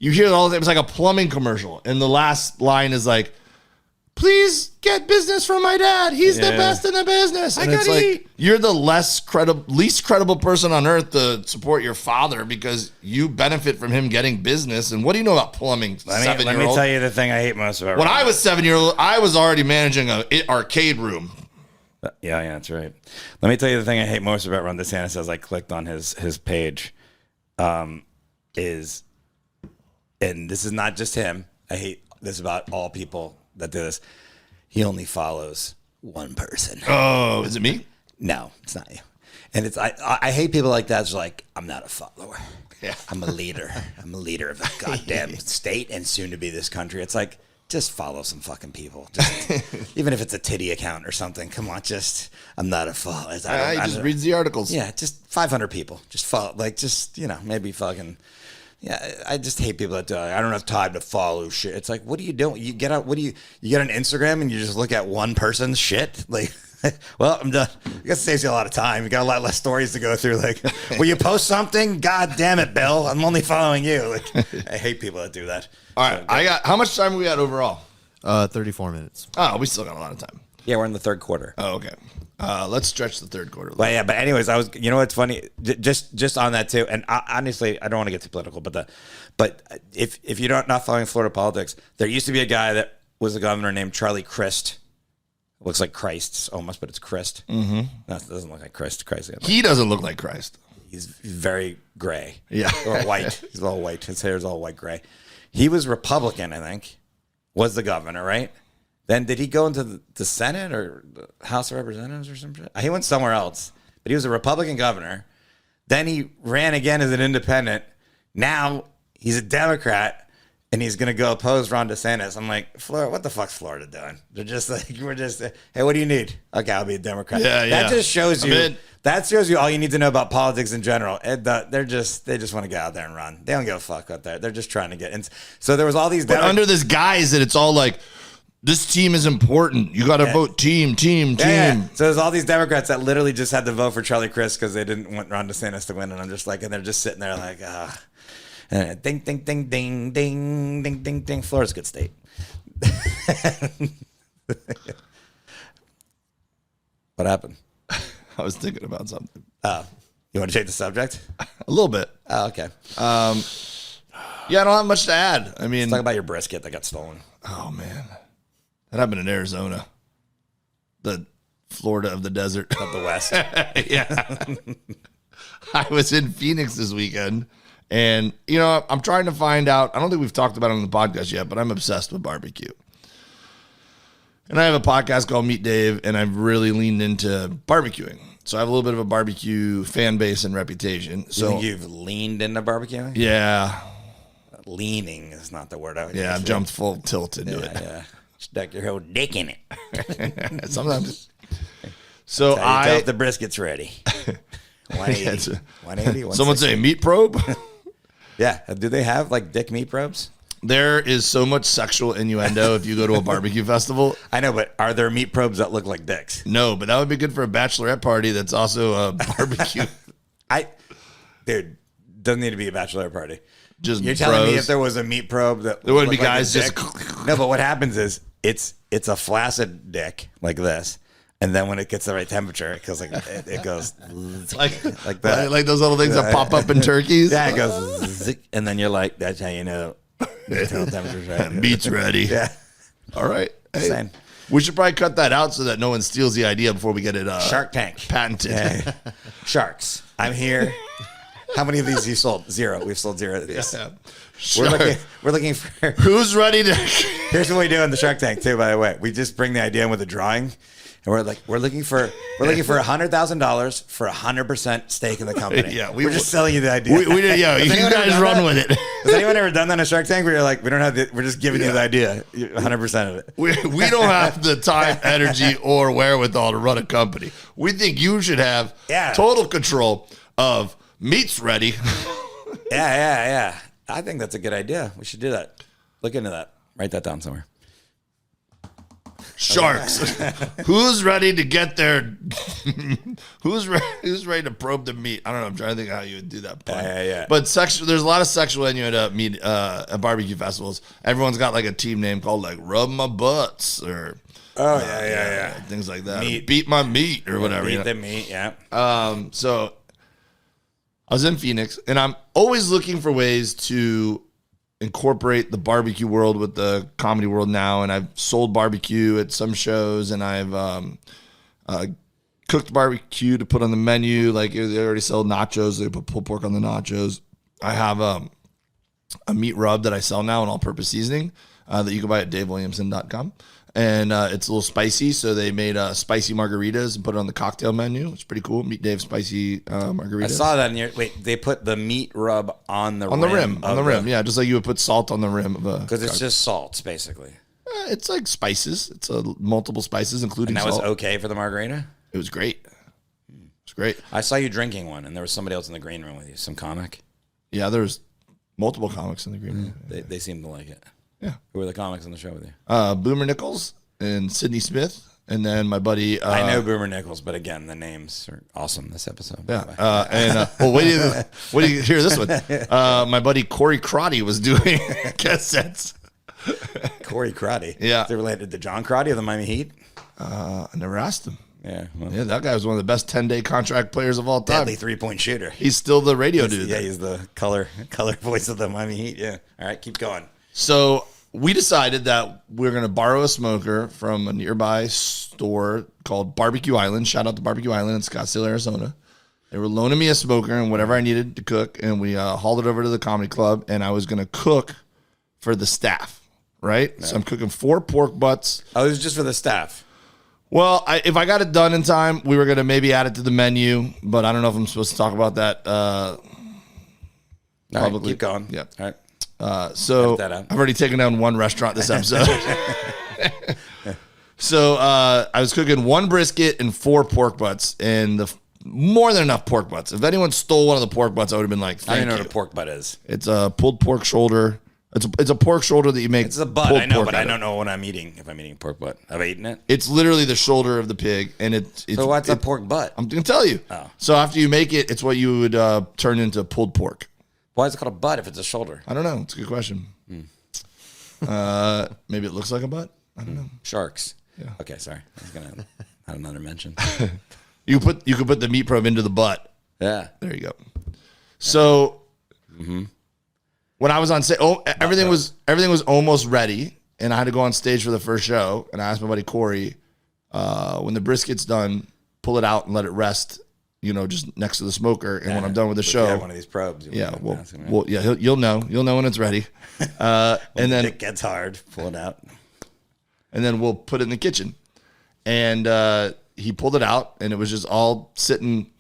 you hear it all the time. It's like a plumbing commercial, and the last line is like, please get business from my dad. He's the best in the business. And it's like, you're the least credible person on earth to support your father because you benefit from him getting business. And what do you know about plumbing? Let me tell you the thing I hate most about when I was 7-year-old, I was already managing an arcade room. Yeah, that's right. Let me tell you the thing I hate most about Ron DeSantis as I clicked on his page is, and this is not just him. I hate this about all people that do this. He only follows one person. Oh, is it me? No, it's not you. And it's I hate people like that. It's like, I'm not a follower. Yeah. I'm a leader. I'm a leader of a goddamn state and soon to be this country. It's like, just follow some fucking people. Just, even if it's a titty account or something. Come on, I'm not a follower. I just reads the articles. Yeah, just 500 people. Just follow, maybe fucking. Yeah, I just hate people that do it. I don't have time to follow shit. It's like, what are you doing? You get on Instagram and you just look at one person's shit? Like, well, I'm done. I guess it saves you a lot of time. You got a lot less stories to go through. Like, will you post something? God damn it, Bill. I'm only following you. Like, I hate people that do that. All right, how much time we got overall? 34 minutes. Oh, we still got a lot of time. Yeah, we're in the third quarter. Oh, okay. Let's stretch the third quarter. Well, yeah, but anyways, you know what's funny? Just on that too, and honestly, I don't want to get too political, but if you're not following Florida politics, there used to be a guy that was a governor named Charlie Crist. It looks like Christ almost, but it's Crist. Mm-hmm. No, it doesn't look like Christ. He doesn't look like Christ. He's very gray. Yeah. Or white. He's all white. His hair is all white gray. He was Republican, I think. Was the governor, right? Then did he go into the Senate or the House of Representatives or some shit? He went somewhere else. But he was a Republican governor. Then he ran again as an independent. Now he's a Democrat. And he's going to go oppose Ron DeSantis. I'm like, Florida, what the fuck's Florida doing? They're just like, hey, what do you need? Okay, I'll be a Democrat. Yeah, that just shows you. in. That shows you all you need to know about politics in general. They just want to get out there and run. They don't give a fuck out there. They're just trying to get in. So there was all these. But under this guise that it's all like, this team is important. You got to vote team. Yeah. So there's all these Democrats that literally just had to vote for Charlie Crist because they didn't want Ron DeSantis to win. And I'm just like, and they're just sitting there like, ding, ding, ding, ding, ding, ding, ding, ding. Florida's a good state. What happened? I was thinking about something. Oh, you want to change the subject? A little bit. Oh, okay. Yeah, I don't have much to add. I mean, Talk about your brisket that got stolen. oh man, that happened in Arizona, the Florida of the desert. Of the West. Yeah. I was in Phoenix this weekend. And, you know, I'm trying to find out. I don't think we've talked about it on the podcast yet, but I'm obsessed with barbecue. And I have a podcast called Meet Dave, and I've really leaned into barbecuing. So I have a little bit of a barbecue fan base and reputation. You So think you've leaned into barbecuing? yeah. Leaning is not the word I would Yeah, use. I've jumped full tilt into it. Yeah. Stuck your whole dick in it. Sometimes. So How you tell I. if the brisket's ready. 180. 180. Someone say meat probe? Yeah. Do they have like dick meat probes? There is so much sexual innuendo if you go to a barbecue festival. I know, but are there meat probes that look like dicks? No, but that would be good for a bachelorette party that's also a barbecue. Dude, doesn't need to be a bachelorette party. Just You're telling me bros. if there was a meat probe that There wouldn't be looked like a guys just- dick? No, but what happens is it's a flaccid dick like this, and then when it gets the right temperature, it goes like it goes like that. like those little things that pop up in turkeys. Yeah, it goes zick, and then you're like, that's how you know the temperature's right. Meat's ready. Yeah, All right. Hey, Same. we should probably cut that out so that no one steals the idea before we get it Shark Tank patented. Yeah. Sharks. I'm here. How many of these you sold? 0. We've sold 0 of these. Yeah. We're looking for. Who's ready to? Here's what we do in the Shark Tank too. By the way, we just bring the idea in with a drawing, and we're looking for $100,000 for 100% stake in the company. Yeah, we're just selling you the idea. We did. Yeah, you anyone ever guys done run that? with it. Has anyone ever done that in a Shark Tank where you're like, we don't have the, we're just giving you the idea, 100% of it. We don't have the time, energy, or wherewithal to run a company. We think you should have total control of meat's ready. Yeah. I think that's a good idea. We should do that. Look into that. Write that down somewhere. Sharks. Who's ready to get their? Who's ready to probe the meat? I don't know. I'm trying to think how you would do that. Pun. Yeah. But there's a lot of sexual innuendo at meat at barbecue festivals. Everyone's got like a team name called like "Rub My Butts" or things like that. Meat. Beat my meat or whatever. Beat you know? the meat. Yeah. So I was in Phoenix, and I'm always looking for ways to incorporate the barbecue world with the comedy world now. And I've sold barbecue at some shows, and I've cooked barbecue to put on the menu. Like they already sell nachos. They put pulled pork on the nachos. I have a meat rub that I sell now, an all-purpose seasoning that you can buy at davewilliamson.com. And it's a little spicy, so they made spicy margaritas and put it on the cocktail menu. It's pretty cool. Meet Dave spicy margaritas. I saw that in your. Wait, they put the meat rub on the rim. Yeah, just like you would put salt on the rim of a. Because it's just salts, basically. It's like spices. It's multiple spices, including And that salt. was okay for the margarita? It was great. It was great. I saw you drinking one, and there was somebody else in the green room with you, some comic. Yeah, there's multiple comics in the green room. They seemed to like it. Yeah. Who were the comics on the show with you? Boomer Nichols and Sydney Smith, and then my buddy. I know Boomer Nichols, but again, the names are awesome this episode. Yeah, wait do you hear this one? My buddy Corey Crotty was doing cassettes. Corey Crotty. Yeah. Is it related to John Crotty of the Miami Heat? I never asked him. Yeah. Well, Yeah, that guy was one of the best 10-day contract players of all time. deadly 3-point shooter. He's still the radio dude. Yeah, there. he's the color voice of the Miami Heat. Yeah. All right, keep going. So we decided that we're going to borrow a smoker from a nearby store called Barbecue Island. Shout out to Barbecue Island in Scottsdale, Arizona. They were loaning me a smoker and whatever I needed to cook, and we hauled it over to the comedy club, and I was going to cook for the staff, right? Yeah. So I'm cooking 4 pork butts. Oh, it was just for the staff. Well, if I got it done in time, we were going to maybe add it to the menu, but I don't know if I'm supposed to talk about that publicly. Right, keep going. Yeah. All right. So I've already taken down 1 restaurant this episode. So I was cooking 1 brisket and 4 pork butts, and more than enough pork butts. If anyone stole one of the pork butts, I would have been like, I don't thank know you. what a pork butt is. It's a pulled pork shoulder. It's a pork shoulder that you make. It's a butt, I know, but I don't know what I'm eating if I'm eating pork butt. I've eaten it. It's literally the shoulder of the pig, and it's so what's a pork butt? I'm going to tell you. Oh. So after you make it, it's what you would turn into pulled pork. Why is it called a butt if it's a shoulder? I don't know. It's a good question. Maybe it looks like a butt. I don't know. Sharks. Yeah. Okay, sorry. I was gonna have another mention. You could put the meat probe into the butt. Yeah. There you go. So when I was on stage, everything was almost ready, and I had to go on stage for the first show. And I asked my buddy Corey, when the brisket's done, pull it out and let it rest. Just next to the smoker. And when I'm done with the show, one of these probes. You'll know when it's ready. And then it gets hard, pull it out, and then we'll put it in the kitchen. And he pulled it out, and it was just all sitting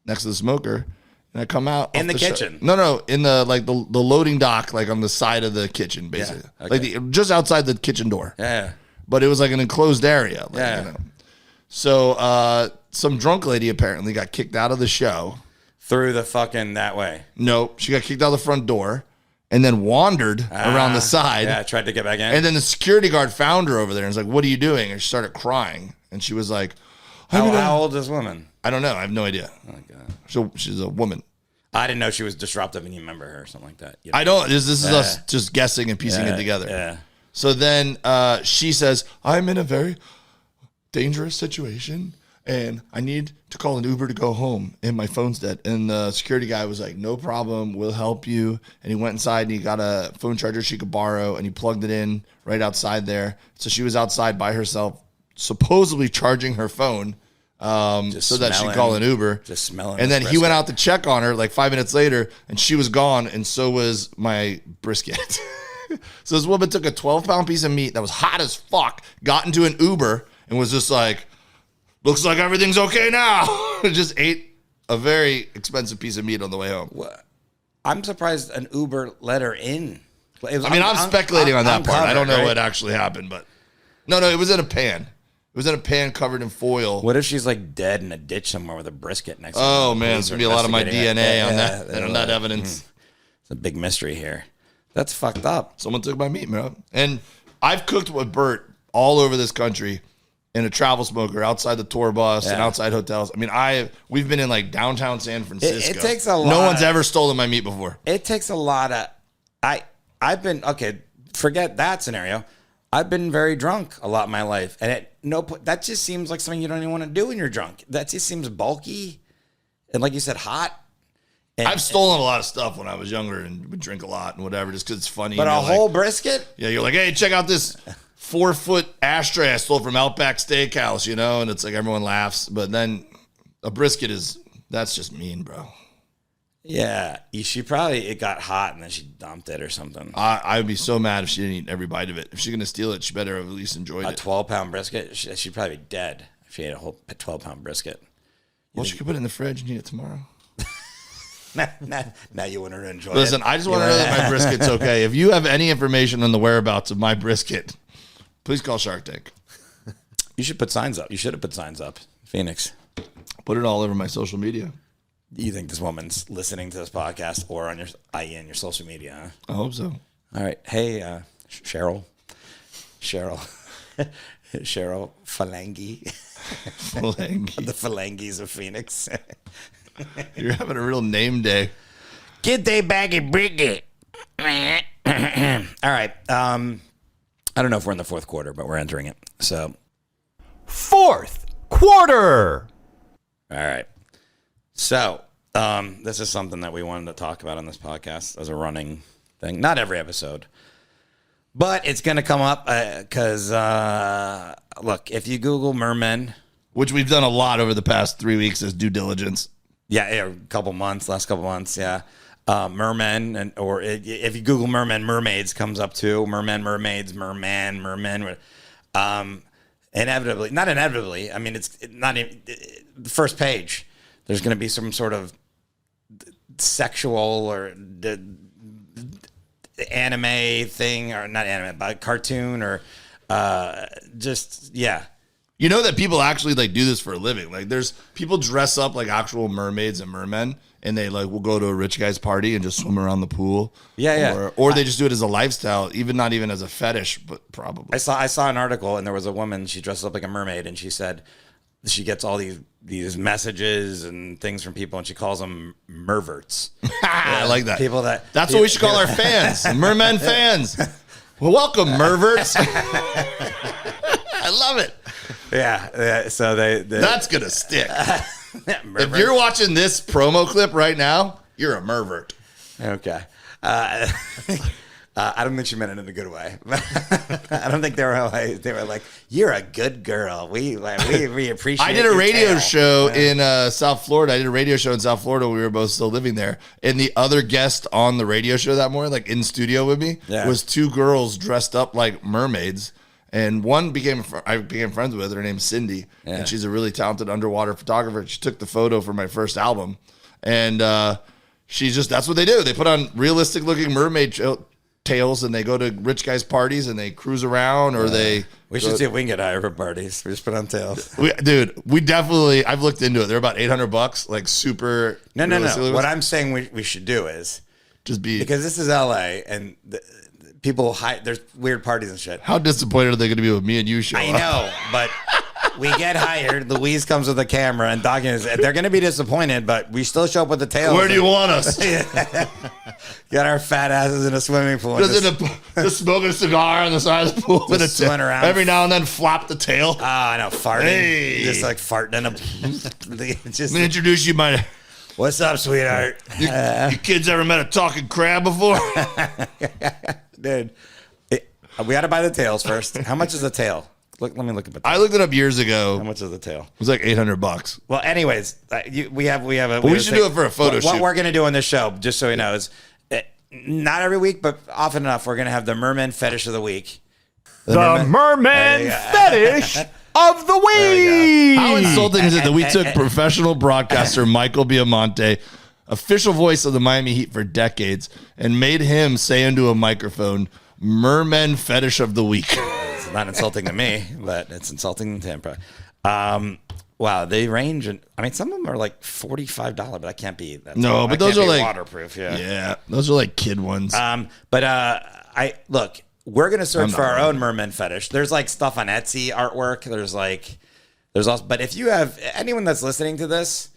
next to the smoker. And I come out in the kitchen. No, in the the loading dock, like on the side of the kitchen, basically, just outside the kitchen door. Yeah, but it was like an enclosed area. Yeah. So some drunk lady apparently got kicked out of the show through the fucking that way. No, she got kicked out the front door and then wandered around the side. Yeah, tried to get back in. And then the security guard found her over there and was like, "What are you doing?" And she started crying. And she was like, How old is this woman? I don't know. I have no idea. Oh, my God. So she's a woman. I didn't know she was disruptive and you remember her or something like that. I don't. This is us just guessing and piecing it together. Yeah. So then she says, "I'm in a very dangerous situation and I need to call an Uber to go home and my phone's dead." And the security guy was like, "No problem, we'll help you." And he went inside and he got a phone charger she could borrow and he plugged it in right outside there. So she was outside by herself, supposedly charging her phone so that she could call an Uber. Just smelling. And then he went out to check on her like 5 minutes later and she was gone and so was my brisket. So this woman took a 12-pound piece of meat that was hot as fuck, got into an Uber and was just like, "Looks like everything's okay now." Just ate a very expensive piece of meat on the way home. I'm surprised an Uber let her in. I'm speculating on that part. I don't know right? what actually happened, but no, it was in a pan. It was in a pan covered in foil. What if she's like dead in a ditch somewhere with a brisket next to her? Oh, man, it's going to be a lot of my DNA on that evidence. It's a big mystery here. That's fucked up. Someone took my meat, bro. And I've cooked with Bert all over this country in a travel smoker outside the tour bus and outside hotels. I mean, we've been in like downtown San Francisco. It takes a lot. No one's ever stolen my meat before. It takes a lot of. I've been okay. Forget that scenario. I've been very drunk a lot in my life, and that just seems like something you don't even want to do when you're drunk. That just seems bulky, and like you said, hot. And, I've stolen a lot of stuff when I was younger and would drink a lot and whatever, just because it's funny. But a whole brisket? Yeah, you're like, "Hey, check out this 4-foot ashtray I stole from Outback Steakhouse," and it's like everyone laughs. But then a brisket that's just mean, bro. Yeah, it got hot and then she dumped it or something. I would be so mad if she didn't eat every bite of it. If she's going to steal it, she better have at least enjoyed it. A 12-pound brisket? She'd probably be dead if she ate a whole 12-pound brisket. Well, she could put it in the fridge and eat it tomorrow. Now you want her to enjoy it. Listen, I just want to know that my brisket's okay. If you have any information on the whereabouts of my brisket, please call Shark Tank. You should put signs up. You should have put signs up. Phoenix. Put it all over my social media. You think this woman's listening to this podcast or on your social media, huh? I hope so. All right. Hey, Cheryl Phalange. The Phalanges of Phoenix. You're having a real name day. Get they baggy brisket. All right. I don't know if we're in the fourth quarter, but we're entering it. So, Fourth quarter. All right. So, this is something that we wanted to talk about on this podcast as a running thing. Not every episode, but it's going to come up because, look, if you Google Mermen, Which we've done a lot over the past 3 weeks as due diligence. yeah, last couple months, yeah. Mermen, if you Google Mermen, mermaids comes up too. Mermen, mermaids, merman, mermen. Not inevitably. I mean, it's not even the first page. There's going to be some sort of sexual or anime thing, or not anime, but cartoon, or just, yeah. You know that people actually like do this for a living. Like there's people dress up like actual mermaids and mermen, and they like will go to a rich guy's party and just swim around the pool. Yeah. Or they just do it as a lifestyle, not even as a fetish, but probably. I saw an article, and there was a woman, she dressed up like a mermaid, and she said she gets all these messages and things from people, and she calls them merverts. I like that. That's what we should call our fans, mermen fans. Well, welcome, merverts. I love it. Yeah. So that's gonna stick. If you're watching this promo clip right now, you're a mervert. Okay. I don't think she meant it in a good way. I don't think they were like, you're a good girl. We appreciate. I did a radio show in South Florida. I did a radio show in South Florida. We were both still living there, and the other guest on the radio show that morning, like in studio with me, was two girls dressed up like mermaids. And one I became friends with. Her name's Cindy, and she's a really talented underwater photographer. She took the photo for my first album, and that's what they do. They put on realistic looking mermaid tails, and they go to rich guys' parties, and they cruise around, or we should see if we can get hired for parties. We just put on tails. We definitely. I've looked into it. They're about $800, like super. No. What I'm saying we should do is just be, because this is LA, and people hide. There's weird parties and shit. How disappointed are they going to be with me and you showing up? I know, but we get hired. Louise comes with a camera and documents. They're going to be disappointed, but we still show up with the tails. Where do you want us? Got our fat asses in a swimming pool. Just smoking a cigar on the side of the pool with a swimming around. Every now and then flap the tail. I know, farting. Hey. Just like farting in a... Let me introduce you, what's up, sweetheart? You kids ever met a talking crab before? Dude, we got to buy the tails first. How much is the tail? Let me look at the tail. I looked it up years ago. How much is the tail? It was like $800. Well, anyways, we have a. We should do it for a photo shoot. What we're gonna do on this show, just so you know, is not every week, but often enough, we're gonna have the Mermen Fetish of the Week. The Mermen Fetish of the Week. How insulting is it that we took professional broadcaster Michael Biamonte, official voice of the Miami Heat for decades, and made him say into a microphone, Mermen Fetish of the Week? It's not insulting to me, but it's insulting to him. Wow, they range, and I mean, some of them are like $45, but that can't be. But those are like waterproof. Yeah, those are like kid ones. Look, we're gonna search for our own Mermen fetish. There's like stuff on Etsy, artwork. There's also, but if you have anyone that's listening to this,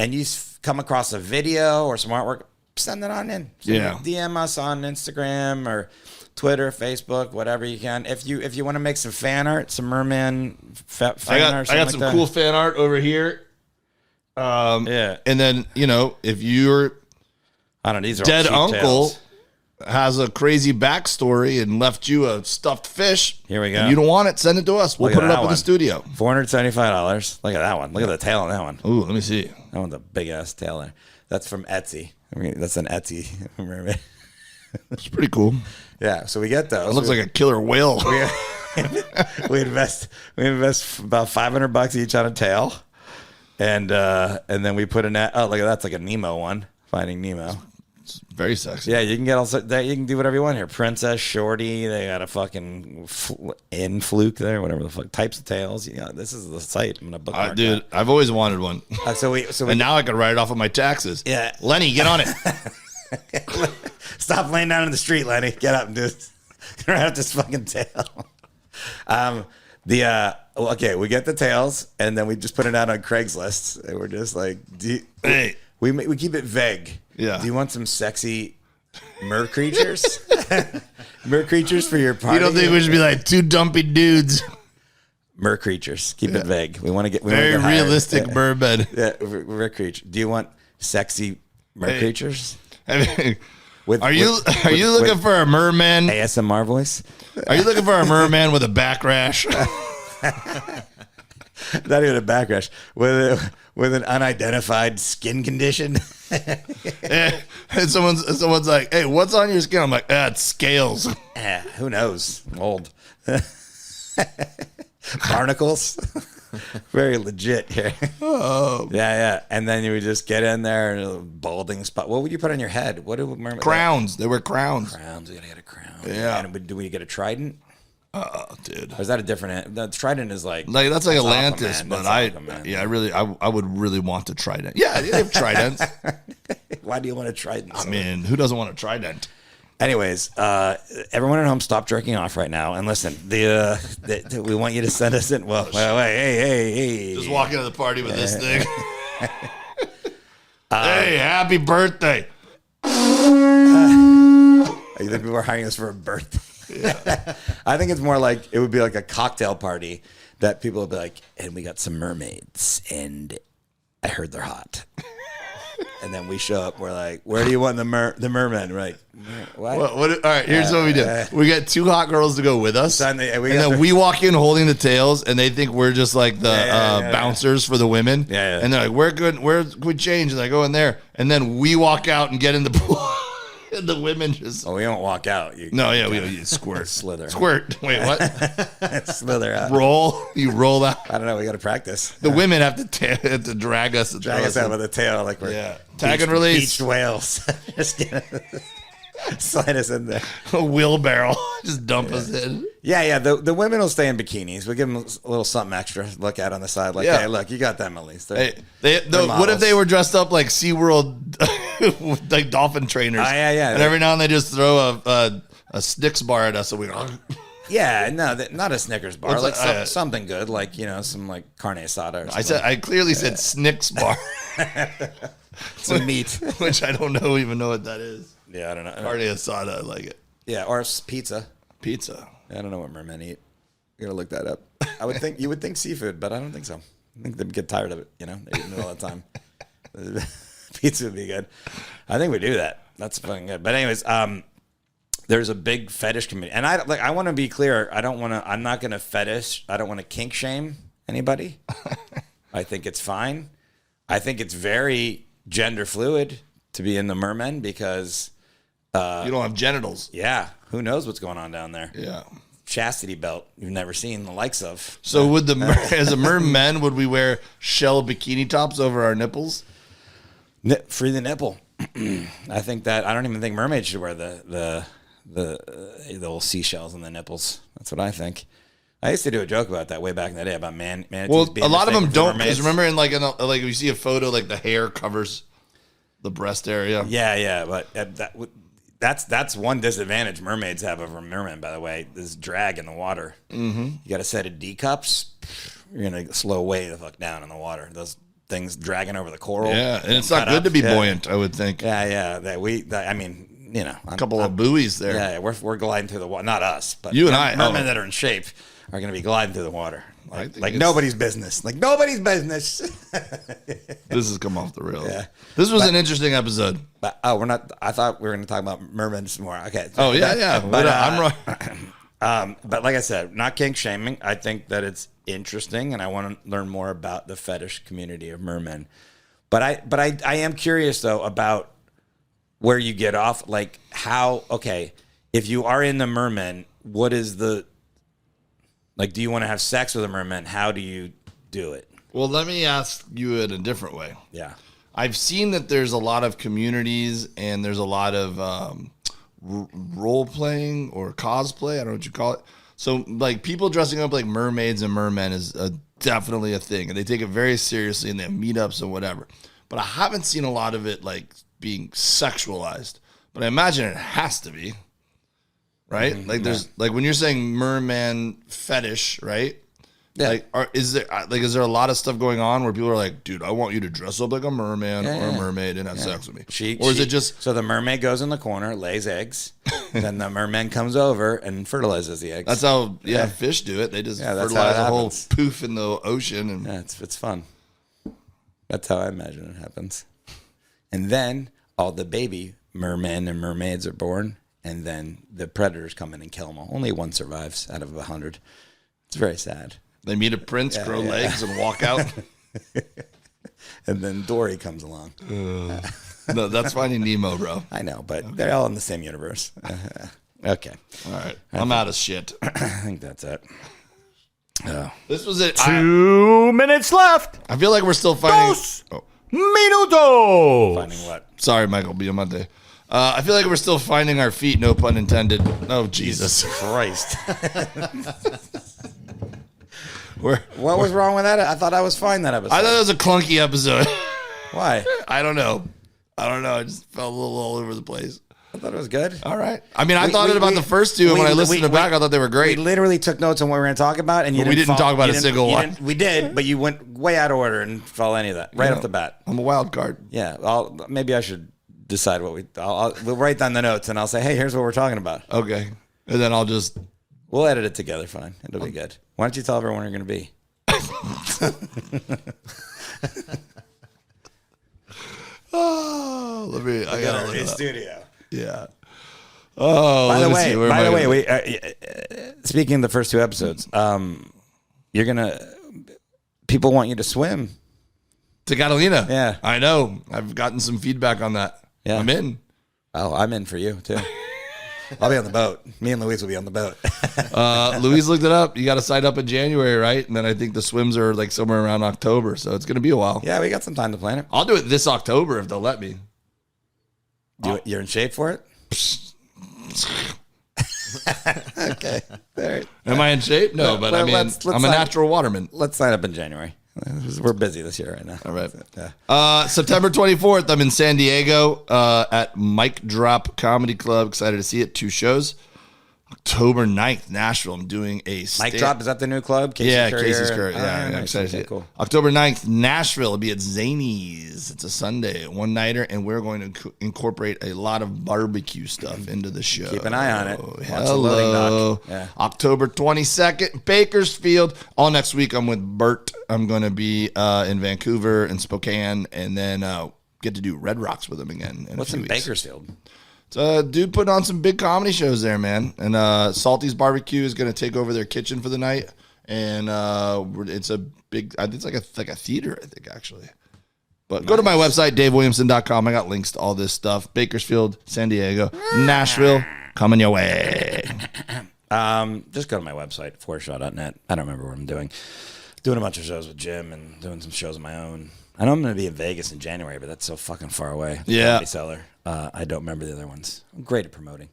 and you come across a video or some artwork, send it on in. DM us on Instagram or Twitter, Facebook, whatever you can. If you want to make some fan art, some Merman fan art. I got some cool fan art over here. And then if your these are dead all uncle tales. has a crazy backstory and left you a stuffed fish, here we go. And you don't want it, send it to us. We'll put it up in the studio. $475. Look at that one. Look at the tail on that one. Ooh, let me see. That one's a big ass tail there. That's from Etsy. I mean, that's an Etsy mermaid. It's pretty cool. Yeah, so we get those. It looks like a killer whale. We invest about $500 each on a tail, and then we put a net. Oh, look at that's like a Nemo one. Finding Nemo. It's very sexy. Yeah, you can get also that. You can do whatever you want here. Princess, Shorty. They got a fucking fluke there. Whatever the fuck types of tails. Yeah, this is the site. I'm gonna bookmark dude. that. I've always wanted one. And now I can write it off of my taxes. Yeah, Lenny, get on it. Stop laying down in the street, Lenny. Get up and do it. You don't have this fucking tail. Okay, we get the tails, and then we just put it out on Craigslist, and we're just like, hey, we keep it vague. Yeah. Do you want some sexy mer creatures? Mer creatures for your party? You don't think we should be like two dumpy dudes? Mer creatures. Keep it vague. We want to get Very realistic merman. Yeah, mer creature. Do you want sexy mer creatures? I mean, With, are you looking for a merman? ASMR voice? Are you looking for a merman with a back rash? Not even a back rash. With an unidentified skin condition. And someone's like, "Hey, what's on your skin?" I'm like, "It's scales." Who knows? I'm old. Barnacles. Very legit here. Oh, Yeah. And then you would just get in there and a balding spot. What would you put on your head? What do crowns. They were crowns. Crowns. You gotta get a crown. Yeah. And do we get a trident? Dude. Or is that a different? The trident is like That's like Atlantis, Aquaman. but That's Aquaman. I would really want a trident. Yeah, they have tridents. Why do you want a trident? I mean, who doesn't want a trident? Anyways, everyone at home, stop jerking off right now and listen. We want you to send us in. Well, hey. Just walk into the party with this thing. Hey, happy birthday. You think people are hiring us for a birthday? Yeah. I think it's more like it would be like a cocktail party that people would be like, and we got some mermaids, and I heard they're hot. And then we show up. We're like, where do you want the mermen? Right? What? All right, here's what we do. We get 2 hot girls to go with us, and then we walk in holding the tails, and they think we're just like the bouncers for the women. Yeah. And they're like, "We're good. Where can we change?" And I go in there, and then we walk out and get in the pool. And the women just... Oh, we don't walk out. We squirt. Slither. Squirt. Wait, what? Slither out. Roll. You roll out. I don't know. We got to practice. The women have to drag us. Drag us out with the tail like we're Tag and release. Beached whales. Just slide us in there. A wheelbarrow. Just dump us in. Yeah. The women will stay in bikinis. We give them a little something extra to look at on the side. Like, hey, look, you got them at least. What if they were dressed up like SeaWorld, like dolphin trainers? Yeah. And every now and then they just throw a Snicks bar at us, and we go... Yeah, no, not a Snickers bar. What's like something good, like, some like carne asada or something. I clearly said Snicks bar. Some meat. Which I don't even know what that is. Yeah, I don't know. Carne asada, I like it. Yeah, or pizza. Pizza. I don't know what mermen eat. You gotta look that up. You would think seafood, but I don't think so. I think they'd get tired of it, They eat it all the time. Pizza would be good. I think we do that. That's fucking good. But anyways, there's a big fetish community, and I want to be clear. I'm not going to fetish. I don't want to kink shame anybody. I think it's fine. I think it's very gender fluid to be in the mermen because you don't have genitals. Yeah, who knows what's going on down there? Yeah, chastity belt you've never seen the likes of. So would as a merman, would we wear shell bikini tops over our nipples? Free the nipple. I think that I don't even think mermaids should wear the little seashells on the nipples. That's what I think. I used to do a joke about that way back in the day about manatees. Well, a lot of them don't. Because remember, like you see a photo, like the hair covers the breast area. Yeah, but that's one disadvantage mermaids have over mermen. By the way, is drag in the water. Mm-hmm. You got a set of D cups. You're gonna slow way the fuck down in the water. Those things dragging over the coral. Yeah, and it's not good to be buoyant. I would think. Yeah. A couple of buoys there. Yeah, we're gliding through the water. Not us, but you and I. Mermen that are in shape are going to be gliding through the water. Like nobody's business. Like nobody's business. This has come off the rails. Yeah. This was an interesting episode. But we're not. I thought we were going to talk about mermen some more. Okay. Oh yeah. But I'm wrong. But like I said, not kink shaming. I think that it's interesting, and I want to learn more about the fetish community of mermen. But I am curious though about where you get off. Like how? Okay, if you are in the mermen, what is the like? Do you want to have sex with a merman? How do you do it? Well, let me ask you in a different way. Yeah. I've seen that there's a lot of communities and there's a lot of role playing or cosplay. I don't know what you call it. So, like, people dressing up like mermaids and mermen is definitely a thing, and they take it very seriously, and they have meetups and whatever. But I haven't seen a lot of it like being sexualized. But I imagine it has to be, right? Mm-hmm. Like, there's like when you're saying merman fetish, right? Yeah. Like, is there a lot of stuff going on where people are like, dude, I want you to dress up like a merman or a mermaid and have sex with me? Or is it just so the mermaid goes in the corner, lays eggs, Then the merman comes over and fertilizes the eggs. That's how fish do it. They just Yeah, that's fertilize how it a whole happens. poof in the ocean. And Yeah, it's fun. That's how I imagine it happens. And then all the baby mermen and mermaids are born, and then the predators come in and kill them all. Only one survives out of 100. It's very sad. they meet a prince, grow legs, and walk out. And then Dory comes along. No, that's Finding Nemo, bro. I know, but they're all in the same universe. Okay. All right. I'm out of shit. I think that's it. This was it. 2 minutes left. I feel like we're still fighting. Dos minutos. Finding what? Sorry, Michael. Be a Monday. I feel like we're still finding our feet. No pun intended. Oh, Jesus Christ. We're, What was wrong with that? I thought I was fine that episode. I thought it was a clunky episode. Why? I don't know. I just felt a little all over the place. I thought it was good. All right. I mean, I thought about the first two, and when I listened to back, I thought they were great. We literally took notes on what we were going to talk about, and you But we didn't talk about a single one. We did, but you went way out of order and didn't follow any of that right off the bat. I'm a wild card. Yeah, maybe I should decide what we'll write down the notes, and I'll say, hey, here's what we're talking about. Okay. And then I'll just... We'll edit it together, fine. It'll be good. Why don't you tell everyone where you're going to be? Oh, I gotta look it up. Studio. Yeah. Oh, By the way, speaking of the first two episodes, people want you to swim. To Catalina. Yeah. I know. I've gotten some feedback on that. Yeah. I'm in. Oh, I'm in for you too. I'll be on the boat. Me and Louise will be on the boat. Louise looked it up. You got to sign up in January, right? And then I think the swims are like somewhere around October. So it's going to be a while. Yeah, we got some time to plan it. I'll do it this October if they'll let me. You're in shape for it? Okay. All right. Am I in shape? No, but I mean, let's I'm a natural waterman. Let's sign up in January. We're busy this year right now. All right. Yeah. September 24th, I'm in San Diego at Mic Drop Comedy Club. Excited to see it. 2 shows. October 9th, Nashville. I'm doing a Mic Drop, is that the new club? Casey's Casey's Courier. Oh, Yeah, I'm nice. excited to see Okay, it. cool. October 9th, Nashville. It'll be at Zany's. It's a Sunday, one-nighter, and we're going to incorporate a lot of barbecue stuff into the show. Keep an eye on it. Lots of Hello. loading dock. Yeah. October 22nd, Bakersfield. All next week, I'm with Bert. I'm going to be in Vancouver and Spokane, and then get to do Red Rocks with him again. What's in Bakersfield? Dude putting on some big comedy shows there, man. And Salty's Barbecue is going to take over their kitchen for the night. And it's a big, I think it's like a theater, I think, actually. But go to my website, davewilliamson.com. I got links to all this stuff. Bakersfield, San Diego, Nashville, coming your way. Just go to my website, forrestshot.net. I don't remember what I'm doing. Doing a bunch of shows with Jim and doing some shows of my own. I know I'm going to be in Vegas in January, but that's so fucking far away. Yeah. Comedy Cellar. I don't remember the other ones. I'm great at promoting.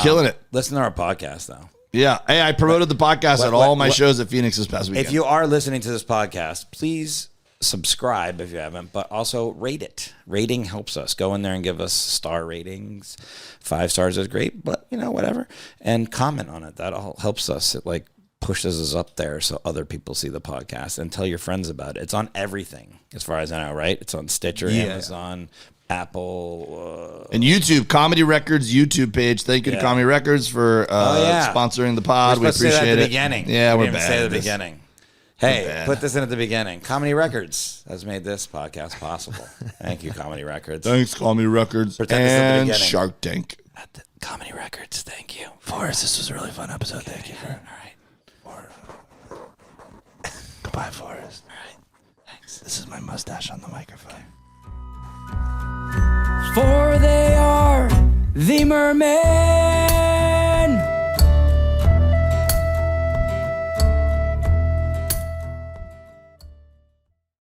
Killing it. Listen to our podcast, though. Yeah. Hey, I promoted the podcast at all my shows at Phoenix this past weekend. If you are listening to this podcast, please subscribe if you haven't, but also rate it. Rating helps us. Go in there and give us star ratings. 5 stars is great, but, whatever. And comment on it. That all helps us. It, pushes us up there so other people see the podcast, and tell your friends about it. It's on everything, as far as I know, right? It's on Stitcher, Amazon, Apple. And YouTube, Comedy Records YouTube page. Thank you to Comedy Records for sponsoring the pod. We appreciate say that at it. the beginning. Yeah, we we're didn't bad. say at at the this. beginning. Hey, put this in at the beginning. Comedy Records has made this podcast possible. Thank you, Comedy Records. Thanks, Comedy Records. Pretend this at the And beginning. Shark Tank. At the Comedy Records, thank you. Forrest, this was a really fun episode. Thank you. All right. Goodbye, Forrest. All right. Thanks. This is my mustache on the microphone. For they are the mermaids.